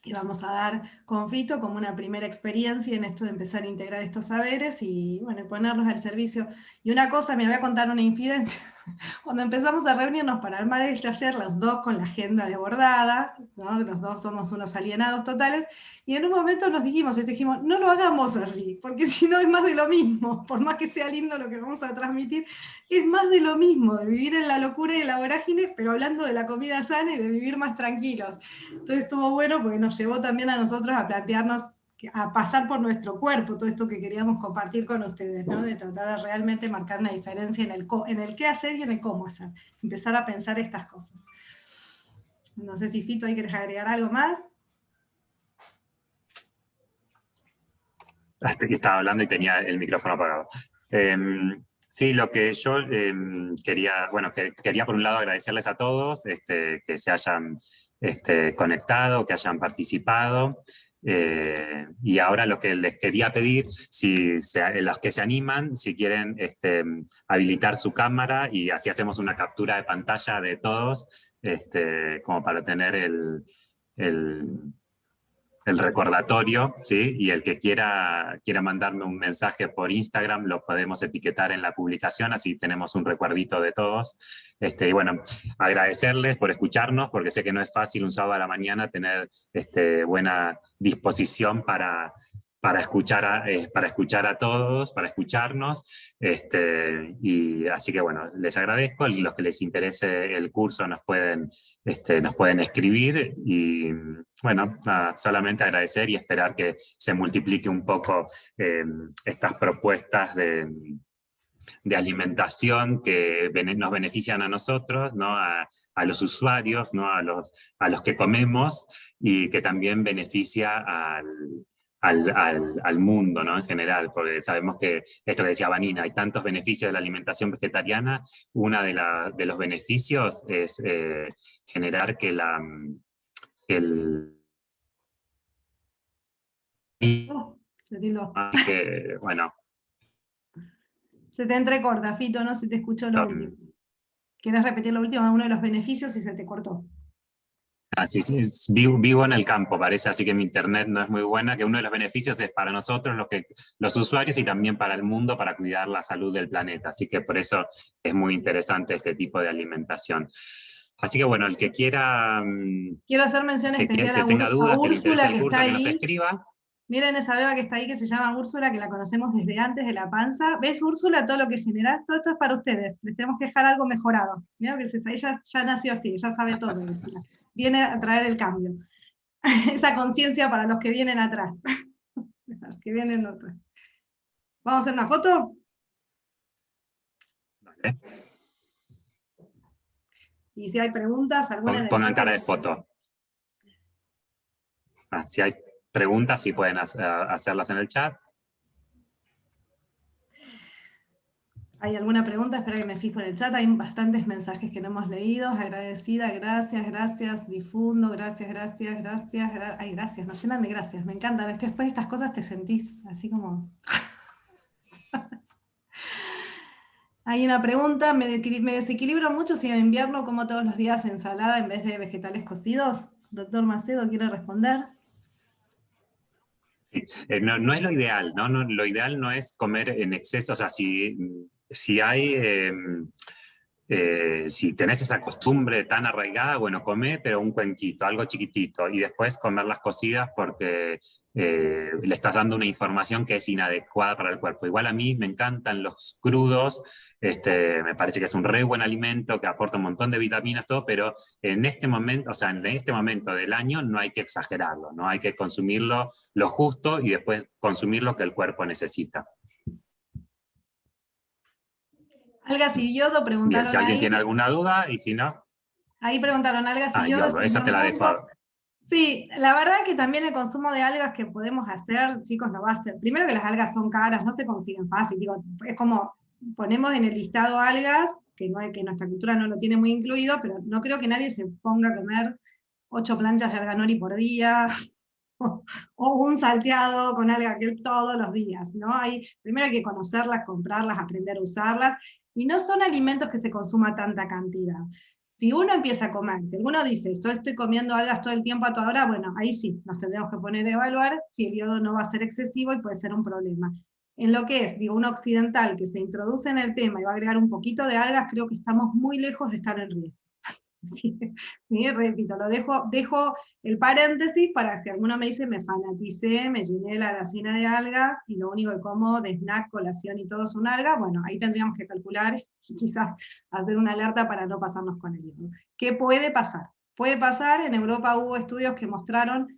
que vamos a dar con Fito como una primera experiencia en esto de empezar a integrar estos saberes y bueno, ponerlos al servicio. Y una cosa, me voy a contar una infidencia. Cuando empezamos a reunirnos para armar el taller, los dos con la agenda desbordada, ¿no? Los dos somos unos alienados totales, Y en un momento nos dijimos, no lo hagamos así, porque si no es más de lo mismo, por más que sea lindo lo que vamos a transmitir, es más de lo mismo, de vivir en la locura y en la vorágine, pero hablando de la comida sana y de vivir más tranquilos. Entonces estuvo bueno porque nos llevó también a nosotros a plantearnos, a pasar por nuestro cuerpo, todo esto que queríamos compartir con ustedes, ¿no? De tratar de realmente marcar una diferencia en el qué hacer y en el cómo hacer, empezar a pensar estas cosas. No sé si Fito, ¿ahí querés agregar algo más? Estaba hablando y tenía el micrófono apagado. Sí, lo que yo quería, bueno, quería por un lado agradecerles a todos que se hayan conectado, que hayan participado. Y ahora lo que les quería pedir, los que se animan, si quieren habilitar su cámara y así hacemos una captura de pantalla de todos, como para tener el recordatorio, ¿sí? Y el que quiera mandarme un mensaje por Instagram, lo podemos etiquetar en la publicación, así tenemos un recuerdito de todos. Y bueno, agradecerles por escucharnos, porque sé que no es fácil un sábado a la mañana tener buena disposición para escuchar a todos, para escucharnos, y así que bueno, les agradezco. Los que les interese el curso nos pueden escribir y bueno, nada, solamente agradecer y esperar que se multiplique un poco estas propuestas de alimentación que nos benefician a nosotros, ¿no? A los usuarios, ¿no? A los que comemos, y que también beneficia al mundo, ¿no? En general, porque sabemos que esto que decía Vanina, hay tantos beneficios de la alimentación vegetariana. Uno de los beneficios es generar que bueno, se te entrecorta, Fito, no se te escuchó lo último. ¿Quieres repetir lo último? Uno de los beneficios y se te cortó. Sí, vivo en el campo, parece, así que mi internet no es muy buena, que uno de los beneficios es para nosotros, los usuarios, y también para el mundo, para cuidar la salud del planeta. Así que por eso es muy interesante este tipo de alimentación. Así que bueno, el que quiera... Quiero hacer mención especial que tenga dudas, que le interese el curso, que nos escriba. Miren esa beba que está ahí, que se llama Úrsula, que la conocemos desde antes de la panza. ¿Ves, Úrsula, todo lo que generás? Todo esto es para ustedes. Les tenemos que dejar algo mejorado. Mirá que ella ya nació así, ya sabe todo. Úrsula. Viene a traer el cambio. Esa conciencia para los que vienen atrás. Los que vienen atrás. ¿Vamos a hacer una foto? Vale. Y si hay preguntas, alguna... Pongan cara de foto. Si hay preguntas, sí pueden hacerlas en el chat. ¿Hay alguna pregunta? Espera que me fijo en el chat. Hay bastantes mensajes que no hemos leído. Agradecida, gracias, difundo, gracias. Ay, gracias, nos llenan de gracias. Me encantan. Después de estas cosas te sentís así como... Hay una pregunta, ¿me desequilibro mucho si en invierno como todos los días ensalada en vez de vegetales cocidos? Doctor Macedo, ¿quiere responder? Sí. No es lo ideal, ¿no? Lo ideal no es comer en exceso. O sea, si hay... si tenés esa costumbre tan arraigada, bueno, comé, pero un cuenquito, algo chiquitito, y después comer las cocidas porque le estás dando una información que es inadecuada para el cuerpo. Igual a mí me encantan los crudos, me parece que es un re buen alimento, que aporta un montón de vitaminas, todo, pero en este momento, o sea, en este momento del año no hay que exagerarlo, ¿no? Hay que consumirlo lo justo y después consumir lo que el cuerpo necesita. Algas y yodo preguntaron. Bien, si alguien tiene alguna duda, y si no... Ahí preguntaron algas y yodo. Esa te la dejo. Sí, la verdad que también el consumo de algas que podemos hacer, chicos, no va a ser. Primero que las algas son caras, no se consiguen fácil. Digo, es como ponemos en el listado algas, que nuestra cultura no lo tiene muy incluido, pero no creo que nadie se ponga a comer 8 planchas de alga nori por día, o un salteado con alga que todos los días, ¿no? Primero hay que conocerlas, comprarlas, aprender a usarlas, y no son alimentos que se consuma tanta cantidad. Si uno empieza a comer, si alguno dice, estoy comiendo algas todo el tiempo a toda hora, bueno, ahí sí, nos tendremos que poner a evaluar si el yodo no va a ser excesivo y puede ser un problema. En lo que es, un occidental que se introduce en el tema y va a agregar un poquito de algas, creo que estamos muy lejos de estar en riesgo. Sí, sí, repito, dejo el paréntesis para que si alguno me dice, me fanaticé, me llené la alacena de algas, y lo único que como de snack, colación y todo son algas, bueno, ahí tendríamos que calcular y quizás hacer una alerta para no pasarnos con el hierro. ¿Qué puede pasar? Puede pasar, en Europa hubo estudios que mostraron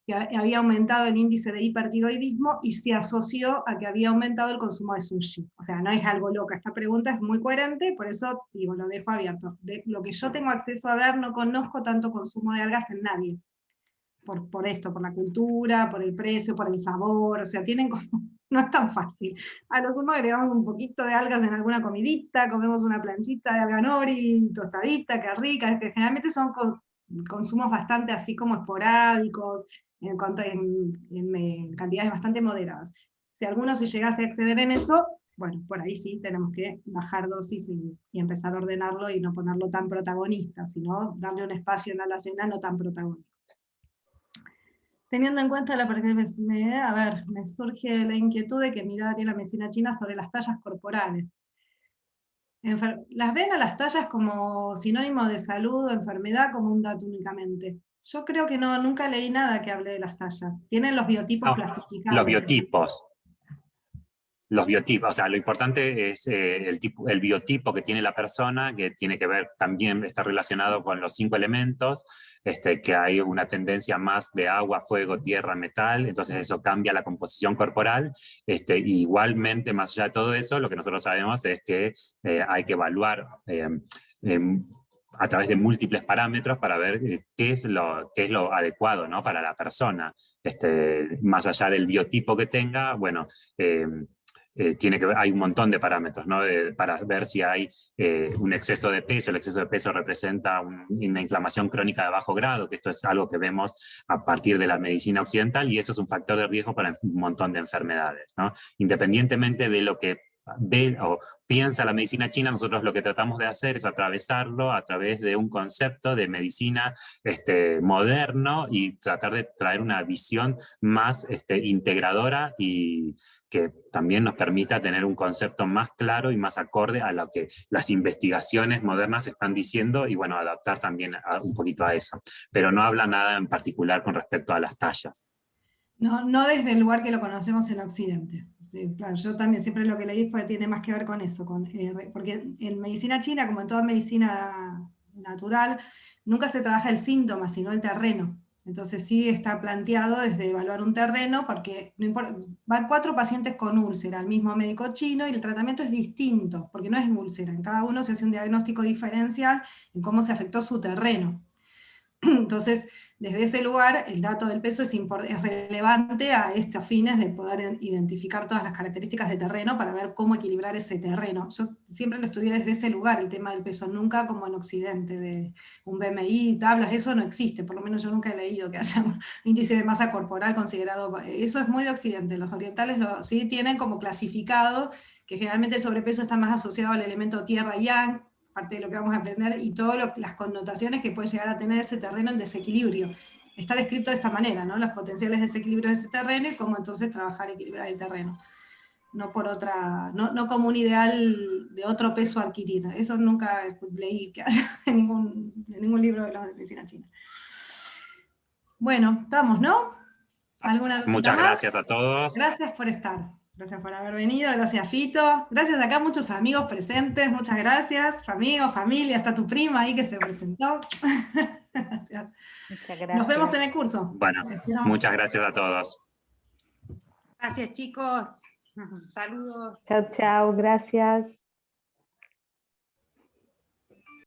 que había aumentado el índice de hipertiroidismo y se asoció a que había aumentado el consumo de sushi. O sea, no es algo loca, esta pregunta es muy coherente, por eso digo, lo dejo abierto. De lo que yo tengo acceso a ver, no conozco tanto consumo de algas en nadie. Por esto, por la cultura, por el precio, por el sabor, o sea, tienen como, no es tan fácil. A lo sumo agregamos un poquito de algas en alguna comidita, comemos una planchita de alga nori, tostadita, que rica, es que generalmente son consumos bastante así como esporádicos, en cantidades bastante moderadas. Si alguno se llegase a exceder en eso, bueno, por ahí sí tenemos que bajar dosis y empezar a ordenarlo y no ponerlo tan protagonista, sino darle un espacio en la alacena no tan protagónico. Teniendo en cuenta la perspectiva, a ver, me surge la inquietud de qué mirada tiene la medicina china sobre las tallas corporales. Las ven a las tallas como sinónimo de salud o enfermedad, como un dato únicamente. Yo creo que no, nunca leí nada que hable de las tallas. Tienen los biotipos No, clasificados. los biotipos. Los biotipos, o sea, lo importante es el biotipo que tiene la persona, que tiene que ver también, está relacionado con los 5 elementos, que hay una tendencia más de agua, fuego, tierra, metal, entonces eso cambia la composición corporal. Igualmente, más allá de todo eso, lo que nosotros sabemos es que hay que evaluar a través de múltiples parámetros para ver qué es lo adecuado, ¿no?, para la persona. Más allá del biotipo que tenga, bueno, hay un montón de parámetros, ¿no?, para ver si hay un exceso de peso. El exceso de peso representa una inflamación crónica de bajo grado, que esto es algo que vemos a partir de la medicina occidental, y eso es un factor de riesgo para un montón de enfermedades, ¿no? Independientemente de lo que ve o piensa la medicina china, nosotros lo que tratamos de hacer es atravesarlo a través de un concepto de medicina moderno, y tratar de traer una visión más integradora, y que también nos permita tener un concepto más claro y más acorde a lo que las investigaciones modernas están diciendo, y bueno, adaptar también un poquito a eso. Pero no habla nada en particular con respecto a las tallas. No, no desde el lugar que lo conocemos en Occidente. Sí, claro, yo también siempre lo que leí tiene más que ver con eso, porque en medicina china, como en toda medicina natural, nunca se trabaja el síntoma, sino el terreno. Entonces sí está planteado desde evaluar un terreno, porque no importa, van 4 pacientes con úlcera al mismo médico chino y el tratamiento es distinto, porque no es úlcera, en cada uno se hace un diagnóstico diferencial en cómo se afectó su terreno. Entonces, desde ese lugar, el dato del peso es relevante a estos fines de poder identificar todas las características de terreno para ver cómo equilibrar ese terreno. Yo siempre lo estudié desde ese lugar, el tema del peso, nunca como en Occidente, de un BMI, tablas, eso no existe, por lo menos yo nunca he leído que haya un índice de masa corporal considerado, eso es muy de Occidente, los orientales sí tienen como clasificado, que generalmente el sobrepeso está más asociado al elemento tierra y yang, parte de lo que vamos a aprender, y todas las connotaciones que puede llegar a tener ese terreno en desequilibrio. Está descrito de esta manera, ¿no?, los potenciales desequilibrios de ese terreno y cómo entonces trabajar y equilibrar el terreno. No por otra, no como un ideal de otro peso a adquirir. Eso nunca leí que haya en ningún libro de la medicina china. Bueno, estamos, ¿no? ¿Alguna Muchas más? gracias a todos. Gracias por estar. Gracias por haber venido, gracias Fito, gracias acá muchos amigos presentes, muchas gracias, amigos, familia, hasta tu prima ahí que se presentó. Gracias. Muchas gracias. Nos vemos en el curso. Bueno, muchas gracias a todos. Gracias, chicos. Saludos. Chao, chao, gracias.